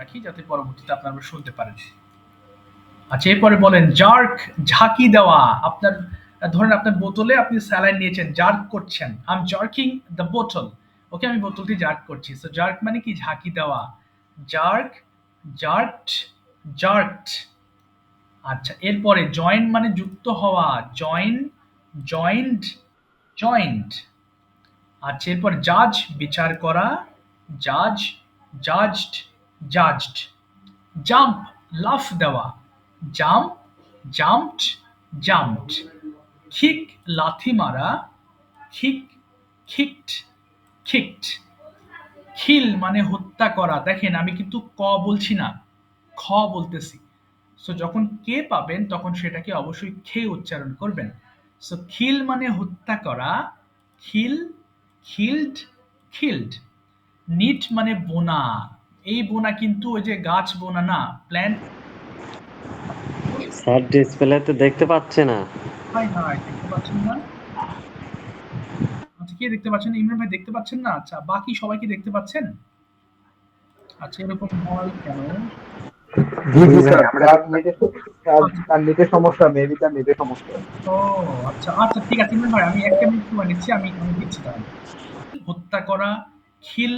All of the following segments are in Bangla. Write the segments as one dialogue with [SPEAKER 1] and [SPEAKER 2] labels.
[SPEAKER 1] রাখি যাতে পরবর্তীতে আপনারা শুনতে পারেন। আচ্ছা, এরপরে বলেন জার্ক, ঝাঁকি দেওয়া। আপনার ধরেন আপনার বোতলে আপনি স্যালাইন নিয়েছেন, জার্ক করছেন। আই এম জার্কিং দ্য বোতল। ওকে, আমি বোতলটি জার্ক করছি। সো জার্ক মানে কি? ঝাঁকি দেওয়া। জার্ক, জার্কড, জার্কড। আচ্ছা, এরপরে জয়েন মানে যুক্ত হওয়া। Join, joint, joint. আচ্ছা, এরপর জাজ বিচার করা। জাজ, জাজড, জাজড। জাম্প লাফ দেওয়া। Jump, jumped, jumped. কিক লাথি মারা। Kick, kicked, kicked. খিল মানে হত্যা করা। দেখেন আমি কিন্তু ক বলছি না, খ বলতেছি। সো যখন কে পাবেন তখন সেটাকে অবশ্যই খে উচ্চারণ করবেন। সো খিল মানে হত্যা করা। খিল, খিল্ড, খিল্ড। নিট মানে বোনা। এই বোনা কিন্তু ওই যে গাছ বোনা না, প্ল্যান্ট।
[SPEAKER 2] স্যার ডিসপ্লেতে দেখতে পাচ্ছে না।
[SPEAKER 1] হাই হাই, দেখতে পাচ্ছেন না? আচ্ছা, কে দেখতে পাচ্ছেন? ইমরান ভাই দেখতে পাচ্ছেন না? আচ্ছা, বাকি সবাই কি দেখতে পাচ্ছেন? আচ্ছা, এরকম হয় কেন?
[SPEAKER 3] জি জি স্যার,
[SPEAKER 4] আমরা
[SPEAKER 1] আচ্ছা,
[SPEAKER 4] তার নেটের সমস্যা, মেবি তার নেটের সমস্যা।
[SPEAKER 1] ও আচ্ছা, আচ্ছা, ঠিক আছে ইমরান ভাই, আমি একটা মিনিট সময় নিচ্ছি, আমি দিচ্ছি তাহলে। হত্যা করা, খিল,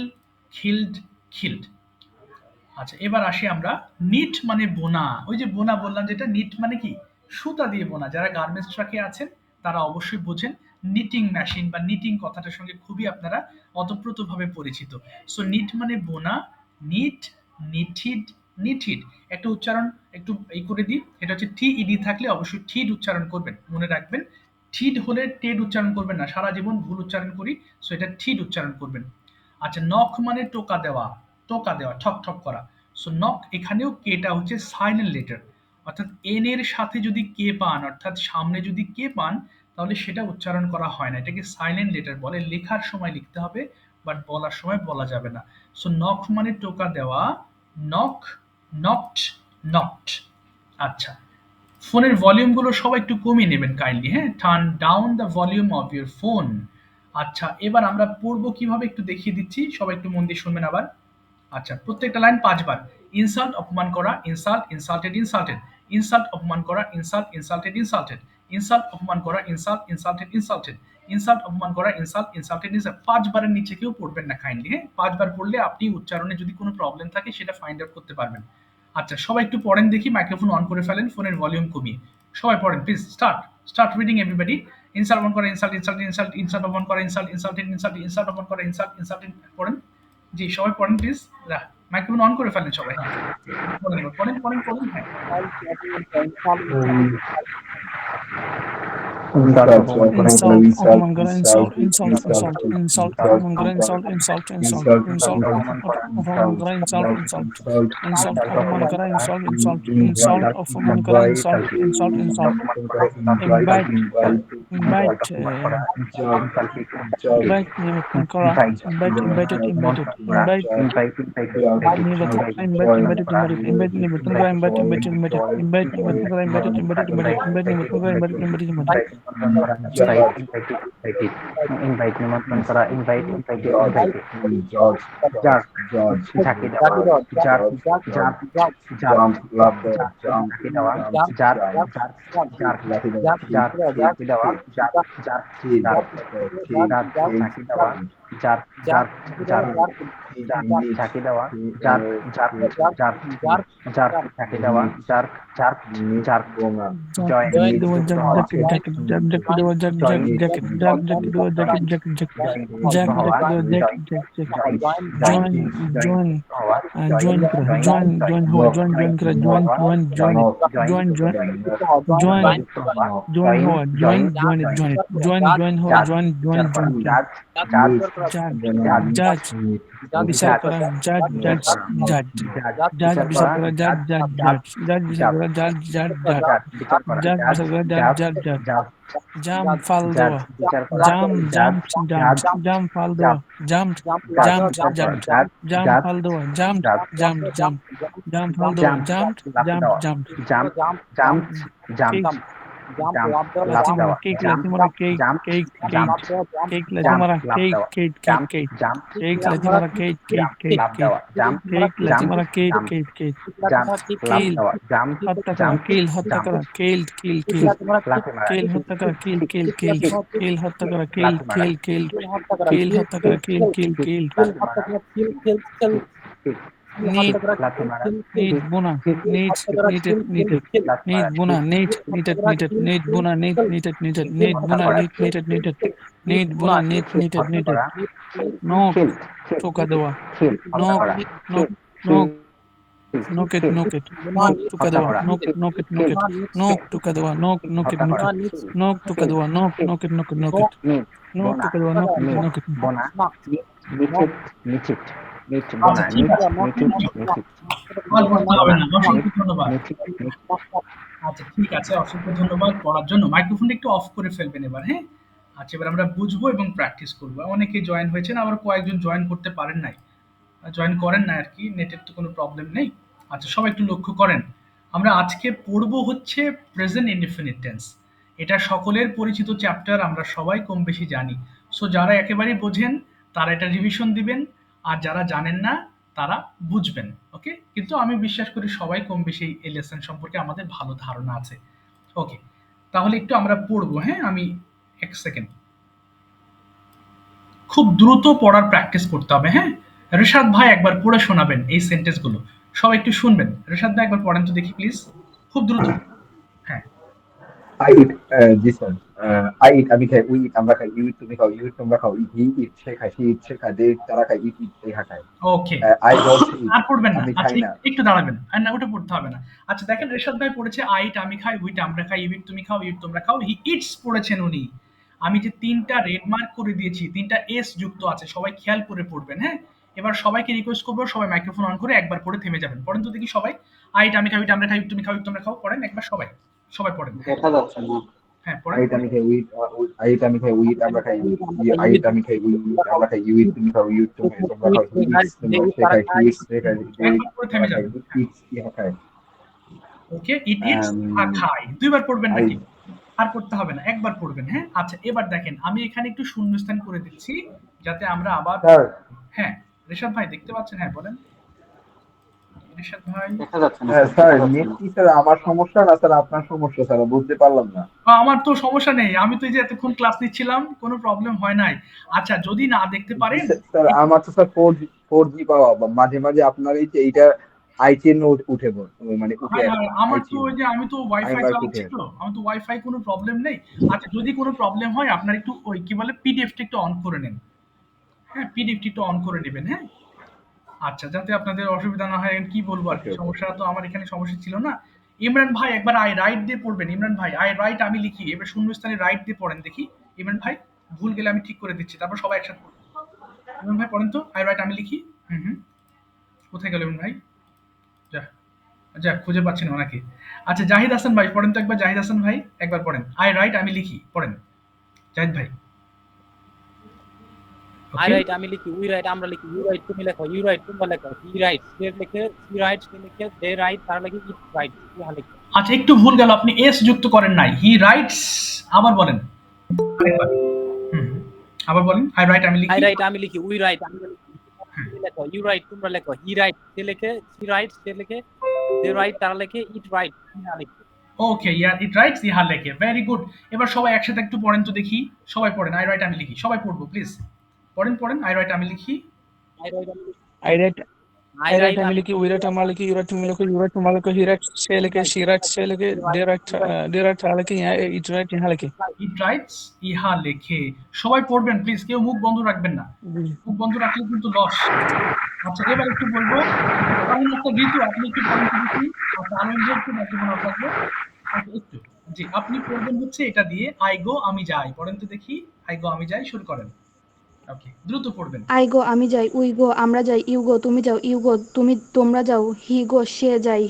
[SPEAKER 1] খিল্ড, খিল্ড। আচ্ছা, এবার আসি আমরা। নিট মানে বোনা। ওই যে বোনা বললাম যেটা, নিট মানে কি? সুতা দিয়ে বোনা। যারা গার্মেন্টস ট্রাকে আছেন তারা অবশ্যই বোঝেন। নিটিং মেশিন বা নিটিং কথাটার সঙ্গে খুবই আপনারা অতপ্রতভাবে পরিচিত। সো নিট মানে বোনা। নিট, নিঠিড, নিঠিড। একটা উচ্চারণ একটু এই করে দিই, এটা হচ্ছে টি ইডি থাকলে অবশ্যই ঠিড উচ্চারণ করবেন, মনে রাখবেন। ঠিড হলে টেড উচ্চারণ করবেন না, সারা জীবন ভুল উচ্চারণ করি। সো এটা ঠিড উচ্চারণ করবেন। আচ্ছা, নখ মানে টোকা দেওয়া। টোকা দেওয়া, ঠক ঠক করা। সো নক, এখানেও কেটা হচ্ছে সাইলেন্ট লেটার। অর্থাৎ এন এর সাথে যদি কে পান, অর্থাৎ সামনে যদি কে পান, তাহলে সেটা উচ্চারণ করা হয় না, এটাকে সাইলেন্ট লেটার বলে। লেখার সময় লিখতে হবে, বাট বলার সময় বলা যাবে না। সো নক মানে টোকা দেওয়া। Knock, knocked, knocked. আচ্ছা, ফোনের ভলিউমগুলো সবাই একটু কমিয়ে নেবেন কাইন্ডলি, হ্যাঁ? Turn down the volume of your phone. আচ্ছা, এবার আমরা পড়বো কিভাবে একটু দেখিয়ে দিচ্ছি, সবাই একটু মন দিয়ে শুনবেন আবার। আচ্ছা, প্রত্যেকটা লাইন ৫ বার। ইনসাল্ট অপমান করা, ইনসাল্ট, ইনসাল্টেড, ইনসাল্টেড। ইনসাল্ট অপমান করা, ইনসাল্ট, ইনসাল্টেড, ইনসাল্টেড। ইনসাল্ট অপমান করা, ইনসাল্ট, ইনসাল্টেড, ইনসাল্টেড। ইনসাল্ট অপমান করা, ইনসাল্ট, ইনসাল্টেড, ইনসাল্ট। ৫ বারের নিচে কেউ পড়বেন না কাইন্ডলি, হ্যাঁ? ৫ বার পড়লে আপনি উচ্চারণে যদি কোনো প্রবলেম থাকে সেটা ফাইন্ড আউট করতে পারবেন। আচ্ছা, সবাই একটু পড়েন দেখি, মাইক্রোফোন অন করে ফেলেন, ফোনের ভলিউম কমিয়ে। সবাই পড়েন please, start, start reading everybody. Insult অপমান করা, ইনসাল্ট, ইনসাল্ট, ইনসাল্ট, ইনসাল্ট অপমান করা, ইনসাল্ট, ইনসাল্টেড, ইনসাল্ট, ইনসাল্ট অপমান করা, ইনসাল্ট, ইনসাল্টেড। পড়েন। জি, সবাই পড়েন প্লিজ। মাইক্রোফোন অন করে ফেলেন সবাই, হ্যাঁ। পড়েন এবার, পড়েন, পড়েন, পড়েন, হ্যাঁ।
[SPEAKER 3] Insult, অপমান করা, insult, insult, insult, insult, অপমান করা, insult, insult, insult, insult, অপমান করা, insult, insult, insult, অপমান করা, insult, insult, insult, অপমান করা, insult, insult, insult, invite, invite, invite নির্বাচন করা, invite, invited, invited, invite নির্বাচন করা, invite, invited, invited, invite নির্বাচন করা, invite, invited, invited, invite নির্বাচন করা, invited, invited, invited, invite নির্বাচন করা, invited, invited, invited.
[SPEAKER 5] ইনভাইট নিমন্ত্রণ করা, ইনভাইট, ইনভাইটেড, ইনভাইটেড। জার্ক, ঝাঁকি দেওয়া। জার্ক, জার্ক, জার্ক, ঝাঁকি দেওয়া। জার্ক, জার্ক, জার্ক, জার্ক, ঝাঁকি দেওয়া। জার্ক, জার্ক, জার্ক, জার্ক, ঝাঁকি দেওয়া। জার্ক, জার্ক, জার্ক, জার্ক, ঝাঁকি দেওয়া। জার্ক, জার্ক, জার্ক, জার্ক, ঝাঁকি দেওয়া। Jerk, jerk, jerk. Join,
[SPEAKER 3] Jack the one
[SPEAKER 5] যুক্ত
[SPEAKER 3] jack
[SPEAKER 5] হওয়া।
[SPEAKER 3] jacket jacket jack jack the one jack jack jacket jack jack the one jacket jacket jack
[SPEAKER 5] join,
[SPEAKER 3] jack
[SPEAKER 5] যুক্ত হওয়া।
[SPEAKER 3] jack the one jack
[SPEAKER 5] join,
[SPEAKER 3] jack jack
[SPEAKER 5] join,
[SPEAKER 3] join join
[SPEAKER 5] যুক্ত হওয়া।
[SPEAKER 3] join kara join join ho join join kara join join join join join join
[SPEAKER 5] যুক্ত হওয়া।
[SPEAKER 3] join ho join join it join it join
[SPEAKER 5] জাজ,
[SPEAKER 3] join ho
[SPEAKER 5] জাজ,
[SPEAKER 3] join join join
[SPEAKER 5] জাজ, জাজ,
[SPEAKER 3] judge judge বিচার করা judge judge judge judge বিচার করা judge judge judge judge বিচার করা judge judge judge
[SPEAKER 5] বিচার করা।
[SPEAKER 3] judge
[SPEAKER 5] জাজ,
[SPEAKER 3] বিচার করা judge
[SPEAKER 5] জাজ,
[SPEAKER 3] judge judge
[SPEAKER 5] জাজ,
[SPEAKER 3] jam fall
[SPEAKER 5] জাজ,
[SPEAKER 3] দেওয়া
[SPEAKER 5] বিচার করা।
[SPEAKER 3] jam
[SPEAKER 5] জাজ,
[SPEAKER 3] jumped
[SPEAKER 5] জাজ,
[SPEAKER 3] jumped jam fall
[SPEAKER 5] জাজ,
[SPEAKER 3] দেওয়া jumped
[SPEAKER 5] জাজ,
[SPEAKER 3] jumped jumped
[SPEAKER 5] জাজ,
[SPEAKER 3] jam
[SPEAKER 5] জাজ,
[SPEAKER 3] fall দেওয়া jumped
[SPEAKER 5] জাজ,
[SPEAKER 3] jumped jumped jam fall দেওয়া
[SPEAKER 5] জাম্প,
[SPEAKER 3] jumped
[SPEAKER 5] লাফ
[SPEAKER 3] jumped
[SPEAKER 5] দেওয়া।
[SPEAKER 3] jumped
[SPEAKER 5] জাম্প, জাম্প, জাম্প,
[SPEAKER 3] ঠিক
[SPEAKER 5] লাফ দেওয়া
[SPEAKER 3] কেক
[SPEAKER 5] জাম্প
[SPEAKER 3] লাথি মারা cake
[SPEAKER 5] jump
[SPEAKER 3] cake
[SPEAKER 5] jump
[SPEAKER 3] cake লাথি
[SPEAKER 5] জাম্প
[SPEAKER 3] মারা
[SPEAKER 5] লাফ
[SPEAKER 3] কেক
[SPEAKER 5] দেওয়া
[SPEAKER 3] cake cake
[SPEAKER 5] jump
[SPEAKER 3] cake
[SPEAKER 5] jump
[SPEAKER 3] cake লাথি মারা কেক কেক
[SPEAKER 5] জাম্প
[SPEAKER 3] কেক
[SPEAKER 5] লাফ
[SPEAKER 3] কেক
[SPEAKER 5] দেওয়া জাম্প
[SPEAKER 3] কেক লাথি
[SPEAKER 5] জাম্প
[SPEAKER 3] মারা cake
[SPEAKER 5] jump
[SPEAKER 3] cake cake
[SPEAKER 5] jump লাফ
[SPEAKER 3] কিল
[SPEAKER 5] দেওয়া জাম্প
[SPEAKER 3] হত্যা করা
[SPEAKER 5] জাম্প
[SPEAKER 3] কিল হত্যা
[SPEAKER 5] জাম্প
[SPEAKER 3] করা কিল কিল কিল
[SPEAKER 5] লাথি মারা
[SPEAKER 3] কিল হত্যা করা কিল কিল কিল
[SPEAKER 5] কিক
[SPEAKER 3] কিল হত্যা করা কিল
[SPEAKER 5] লাথি মারা
[SPEAKER 3] কিল কিল কিল হত্যা করা কিল কিল
[SPEAKER 5] কিক
[SPEAKER 3] কিল
[SPEAKER 5] লাথি মারা কিক কিক
[SPEAKER 3] নিট
[SPEAKER 5] লাথি মারা
[SPEAKER 3] নিট
[SPEAKER 5] কিক
[SPEAKER 3] বুনা
[SPEAKER 5] কিক
[SPEAKER 3] নিট নিটেড নিটেড
[SPEAKER 5] লাথি
[SPEAKER 3] নিট
[SPEAKER 5] মারা
[SPEAKER 3] বুনা
[SPEAKER 5] kick
[SPEAKER 3] knit knitted knitted knit বুনা knit knitted knitted
[SPEAKER 5] kick
[SPEAKER 3] knit
[SPEAKER 5] হত্যা
[SPEAKER 3] বুনা
[SPEAKER 5] করা
[SPEAKER 3] নিট নিটেড নিটেড নিট বুনা নিট
[SPEAKER 5] কিক
[SPEAKER 3] নিটেড
[SPEAKER 5] হত্যা
[SPEAKER 3] নিটেড
[SPEAKER 5] করা
[SPEAKER 3] নক
[SPEAKER 5] খিল খিল
[SPEAKER 3] টোকা দেওয়া
[SPEAKER 5] খিল হত্যা
[SPEAKER 3] নক
[SPEAKER 5] করা
[SPEAKER 3] নক
[SPEAKER 5] খিল
[SPEAKER 3] নক
[SPEAKER 5] খিল
[SPEAKER 3] নোকেট
[SPEAKER 5] খিল
[SPEAKER 3] নোকেট নক টোকা
[SPEAKER 5] হত্যা
[SPEAKER 3] দেওয়া
[SPEAKER 5] করা
[SPEAKER 3] নক
[SPEAKER 5] খিল
[SPEAKER 3] নোকেট
[SPEAKER 5] খিল
[SPEAKER 3] নোকেট নক টোকা দেওয়া নক
[SPEAKER 5] খিল
[SPEAKER 3] নোকেট
[SPEAKER 5] হত্যা করা
[SPEAKER 3] নোকেট
[SPEAKER 5] খিল
[SPEAKER 3] নক টোকা
[SPEAKER 5] খিল
[SPEAKER 3] দেওয়া নক
[SPEAKER 5] খিল
[SPEAKER 3] নোকেট নোকেট নোকেট
[SPEAKER 5] নিট
[SPEAKER 3] নক
[SPEAKER 5] বোনা
[SPEAKER 3] টোকা দেওয়া নক নোকেট
[SPEAKER 5] নিট
[SPEAKER 3] নোকেট
[SPEAKER 5] বোনা নিচিত নিচিত নিট
[SPEAKER 1] আচ্ছা
[SPEAKER 5] বোনা
[SPEAKER 1] ঠিক
[SPEAKER 5] নিট
[SPEAKER 1] আছে,
[SPEAKER 5] নিচিত
[SPEAKER 1] থ্যাংক ইউ।
[SPEAKER 5] নিচিত
[SPEAKER 1] আর বলতে হবে
[SPEAKER 5] বোনা
[SPEAKER 1] না,
[SPEAKER 5] নিট
[SPEAKER 1] অসংখ্য ধন্যবাদ।
[SPEAKER 5] নিচিত
[SPEAKER 1] আচ্ছা ঠিক আছে, অসংখ্য ধন্যবাদ পড়ার জন্য। মাইক্রোফোনটা একটু অফ করে ফেলবেন এবার, হ্যাঁ? আচ্ছা এবার আমরা বুঝবো এবং প্র্যাকটিস করবো। অনেকেই জয়েন হয়েছেন, আবার কয়েকজন জয়েন করতে পারেন নাই, জয়েন করেন না আর কি, নেটের তো কোনো প্রবলেম নেই। আচ্ছা সবাই একটু লক্ষ্য করেন, আমরা আজকে পড়বো হচ্ছে প্রেজেন্ট ইনডিফিনিট টেন্স। এটা সকলের পরিচিত চ্যাপ্টার, আমরা সবাই কম বেশি জানি। সো যারা একেবারেই বোঝেন তারা এটা রিভিশন দিবেন, আর যারা জানেন না তারা বুঝবেন। ওকে, কিন্তু আমি বিশ্বাস করি সবাই কম বেশি এই লেসন সম্পর্কে আমাদের ভালো ধারণা আছে। ওকে, তাহলে একটু আমরা পড়বো, হ্যাঁ? আমি এক সেকেন্ড, খুব দ্রুত পড়ার প্র্যাকটিস করতে হবে, হ্যাঁ? ঋষাদ ভাই একবার পড়ে শোনাবেন এই সেন্টেন্সগুলো, সবাই একটু শুনবেন। ঋষাদ ভাই একবার পড়েন তো দেখি প্লিজ, খুব দ্রুত। হ্যাঁ,
[SPEAKER 4] I eat, this one. I eat, আমি খাই, we eat, আমরা খাই, you eat, তুমি খাও, you eat, তোমরা খাও, he eat, সে খায়, she eat, সে খায়, they, তারা খায়, eat, eat, এরা খায়।
[SPEAKER 1] ওকে।
[SPEAKER 4] I don't eat,
[SPEAKER 1] আর পড়বেন না,
[SPEAKER 4] আমি
[SPEAKER 1] আচ্ছা
[SPEAKER 4] খাই না।
[SPEAKER 1] একটু দাঁড়াবেন, আর না ওটা পড়তে হবে না। আচ্ছা দেখেন রেশাদ ভাই পড়েছে আই ইট আমি খাই, উইট আমরা খাই, ইউ ইট তুমি খাও, ইট তোমরা খাও, হি ইটস পড়েছেন উনি। আমি যে তিনটা রেড মার্ক করে দিয়েছি, তিনটা এস যুক্ত আছে, সবাই খেয়াল করে পড়বেন, হ্যাঁ? এবার সবাইকে রিকোয়েস্ট করবো সবাই মাইক্রোফোন অন করে একবার পড়ে থেমে যাবেন। পড়েন তো দেখি সবাই, আই ইট আমি খাই, উইট আমরা খাই, ইট তুমি খাও, ইট তোমরা খাও, পড়েন একবার সবাই, সবাই পড়েন।
[SPEAKER 6] দেখা যাচ্ছে না।
[SPEAKER 1] হ্যাঁ
[SPEAKER 4] I
[SPEAKER 1] পড়েন
[SPEAKER 4] eat, আমি খাই, we eat, I eat, আমি খাই, we eat, আমরা খাই, I eat, আমি খাই, we eat, আমরা খাই, you eat, তুমি খাও, you eat, তোমরা খাও, he eats, সে খায়, she eats, সে খায়, they eat,
[SPEAKER 1] একবার পড়ে থেমে
[SPEAKER 4] তারা খায়,
[SPEAKER 1] যাবেন।
[SPEAKER 4] it eats, ইহা খায়।
[SPEAKER 1] ওকে, ইট ইটস আর খাই, দুইবার পড়বেন
[SPEAKER 4] I
[SPEAKER 1] নাকি? আর পড়তে হবে না, একবার পড়বেন, হ্যাঁ? আচ্ছা এবার দেখেন আমি এখানে একটু শূন্যস্থান করে দিচ্ছি যাতে আমরা আবার,
[SPEAKER 4] স্যার,
[SPEAKER 1] হ্যাঁ ঋষাদ ভাই দেখতে পাচ্ছেন? হ্যাঁ বলেন ঋষাদ ভাই।
[SPEAKER 6] দেখা যাচ্ছে না
[SPEAKER 4] স্যার
[SPEAKER 6] দেখা যাচ্ছে
[SPEAKER 4] নেট
[SPEAKER 6] না।
[SPEAKER 4] কি স্যার আমার সমস্যা না স্যার আপনার সমস্যা স্যার বুঝতে পারলাম না।
[SPEAKER 1] আমার তো সমস্যা নেই, আমি তো এই যে এতক্ষণ ক্লাস নিচ্ছিলাম, কোনো প্রবলেম হয় নাই। আচ্ছা যদি না দেখতে
[SPEAKER 4] জি
[SPEAKER 1] পারেন,
[SPEAKER 4] স্যার আমার তো স্যার 4G পাওয়া মাঝে মাঝে আপনার এই যে এইটা আইচিএন উঠে মানে উঠে
[SPEAKER 1] হ্যাঁ
[SPEAKER 4] আর
[SPEAKER 1] হ্যাঁ
[SPEAKER 4] কি
[SPEAKER 1] আমার তো
[SPEAKER 4] আইচিএন
[SPEAKER 1] ওই যে আমি তো ওয়াইফাই
[SPEAKER 4] টাইমার উঠে
[SPEAKER 1] চালাচ্ছি, তো আমি তো ওয়াইফাই, কোনো প্রবলেম নেই। আচ্ছা যদি কোনো প্রবলেম হয় আপনার একটু ওই কি বলে পিডিএফটা একটু অন করে নেন, হ্যাঁ পিডিএফটি একটু অন করে নেবেন, হ্যাঁ? আচ্ছা যাতে আপনাদের অসুবিধা না হয়, কি বলবো আর কি,
[SPEAKER 4] ওকে ওকে
[SPEAKER 1] সমস্যা তো আমার এখানে সমস্যা ছিল না। ইমরান ভাই একবার আই রাইট দিয়ে পড়বেন, ইমরান ভাই আই রাইট আমি লিখি, এবার শূন্যস্থানে রাইট দিয়ে পড়েন দেখি। ইমরান ভাই ভুল গেলে আমি ঠিক করে দিচ্ছি, তারপর সবাই একসাথে পড়বো। ইমরান ভাই পড়েন তো, আই রাইট আমি লিখি। হুম হুম, কোথায় গেল ইমরান ভাই? যা যা খুঁজে পাচ্ছি না ওনাকে। আচ্ছা জাহিদ হাসান ভাই পড়েন তো একবার, জাহিদ হাসান ভাই একবার পড়েন, আই রাইট আমি লিখি, পড়েন জাহিদ ভাই।
[SPEAKER 7] আই
[SPEAKER 1] ওকে,
[SPEAKER 7] রাইট আমি লিখি, উই রাইট আমরা লিখি, ইউ রাইট তুমি লেখো, ইউ রাইট তোমরা লেখো, হি রাইট সে লেখে, সি রাইট সে লেখে, দে রাইট তারা লেখে, ইট রাইট ইহা লেখে।
[SPEAKER 1] আচ্ছা একটু ভুল গেল, আপনি এস যুক্ত করেন নাই, হি রাইটস, আবার বলেন আরেকবার। হুম হুম। আবার বলেন, আই রাইট আমি
[SPEAKER 7] আই
[SPEAKER 1] লিখি।
[SPEAKER 7] রাইট আমি লিখি, উই রাইট আমরা লিখি, তুমি লেখো, ইউ রাইট তোমরা লেখো, হি রাইট সে লেখে, সি রাইট সে লেখে, দে রাইট তারা লেখে, ইট রাইট ইহা লেখে।
[SPEAKER 1] ওকে ইয়ার ইট রাইটস ইহা লেখে, ভেরি গুড। এবার সবাই একসাথে একটু পড়েন তো দেখি, সবাই পড়েন আই রাইট আমি লিখি, সবাই পড়বো প্লিজ, পড়েন পড়েন আই রাইট আমি লিখি।
[SPEAKER 7] আই রাইট আমি লিখি,
[SPEAKER 3] I right
[SPEAKER 7] I
[SPEAKER 3] I right
[SPEAKER 7] right
[SPEAKER 3] আমি
[SPEAKER 7] আমি
[SPEAKER 3] লিখি, উই রাইট আমরা লিখি, ইউ রাইট তুমি লিখো, ইউ রাইট তোমরা লিখো, হি রাইট সে লিখে, শি রাইট সে লিখে, ডে রাইট তারা লিখে, ইট রাইট ইহা লিখে।
[SPEAKER 1] ইট রাইটস ইহা লেখে, সবাই পড়বেন প্লিজ, কেউ মুখ বন্ধ রাখবেন না, মুখ বন্ধ রাখলে কিন্তু লস। আচ্ছা এবার একটু বলবো, কারণ একটা ঋতু আপনি একটু পড়েন তো দেখি। আচ্ছা আনন্দ একটু মাইক্রোফোন অফ রাখবো। আচ্ছা একটু, জি আপনি পড়বেন হচ্ছে এটা দিয়ে, আই গো আমি যাই, পড়েন তো দেখি, আই গো আমি যাই, শুরু করেন। ওকে দ্রুত পড়বেন।
[SPEAKER 8] আই গো আমি যাই, উই গো আমরা যাই, ইউ গো তুমি যাও, ইউ গো তুমি তোমরা যাও, হি গো সে যায়,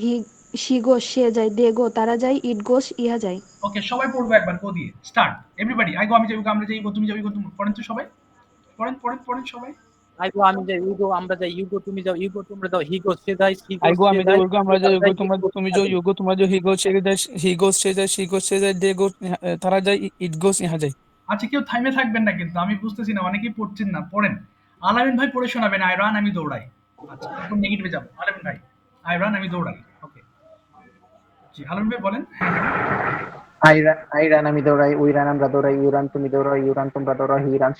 [SPEAKER 8] শি গো সে যায়, দে গো তারা যায়, ইট গোস ইহা যায়।
[SPEAKER 1] ওকে সবাই পড়বো একবার গো দিয়ে, স্টার্ট এভরিবডি, আই গো আমি যাই, গো আমরা যাই, গো তুমি যাও, গো তুমি, পড়েন তো সবাই, পড়েন পড়েন পড়েন সবাই।
[SPEAKER 7] I go আমি যাই, you go আমরা যাই, you go তুমি যাও, you go তোমরা যাও, he goes সে যায়, she
[SPEAKER 3] I
[SPEAKER 7] goes
[SPEAKER 3] go
[SPEAKER 7] সে
[SPEAKER 3] আমি যাই,
[SPEAKER 7] যায়,
[SPEAKER 3] ওই গো আমরা যাই, ওই গো
[SPEAKER 7] তারা যায়,
[SPEAKER 3] তোমরা তুমি যাও, ইউ গো তোমরা যাও, হি গোস সে যায়, হি গোস সে যায়, she goes সে যায়, they go তারা যায়, it goes ইহা যায়।
[SPEAKER 1] আচ্ছা কেউ থামে থাকবেন না কিন্তু, আমি বুঝতেছি না, অনেকেই পড়ছেন না, পড়েন। আলামিন ভাই পড়ে শোনাবেন, আই রান আমি দৌড়াই। আচ্ছা তারপর নেগেটিভে যাবো, আলামিন ভাই আই রান আমি দৌড়াই। ওকে জি আলামিন ভাই বলেন। হ্যাঁ হ্যাঁ
[SPEAKER 5] আই রান আমি দৌড়াই, উই রান আমরা দৌড়াই, ইউ রান তুমি দৌড়াও, ইউ রান তোমরা দৌড়াও, হি রান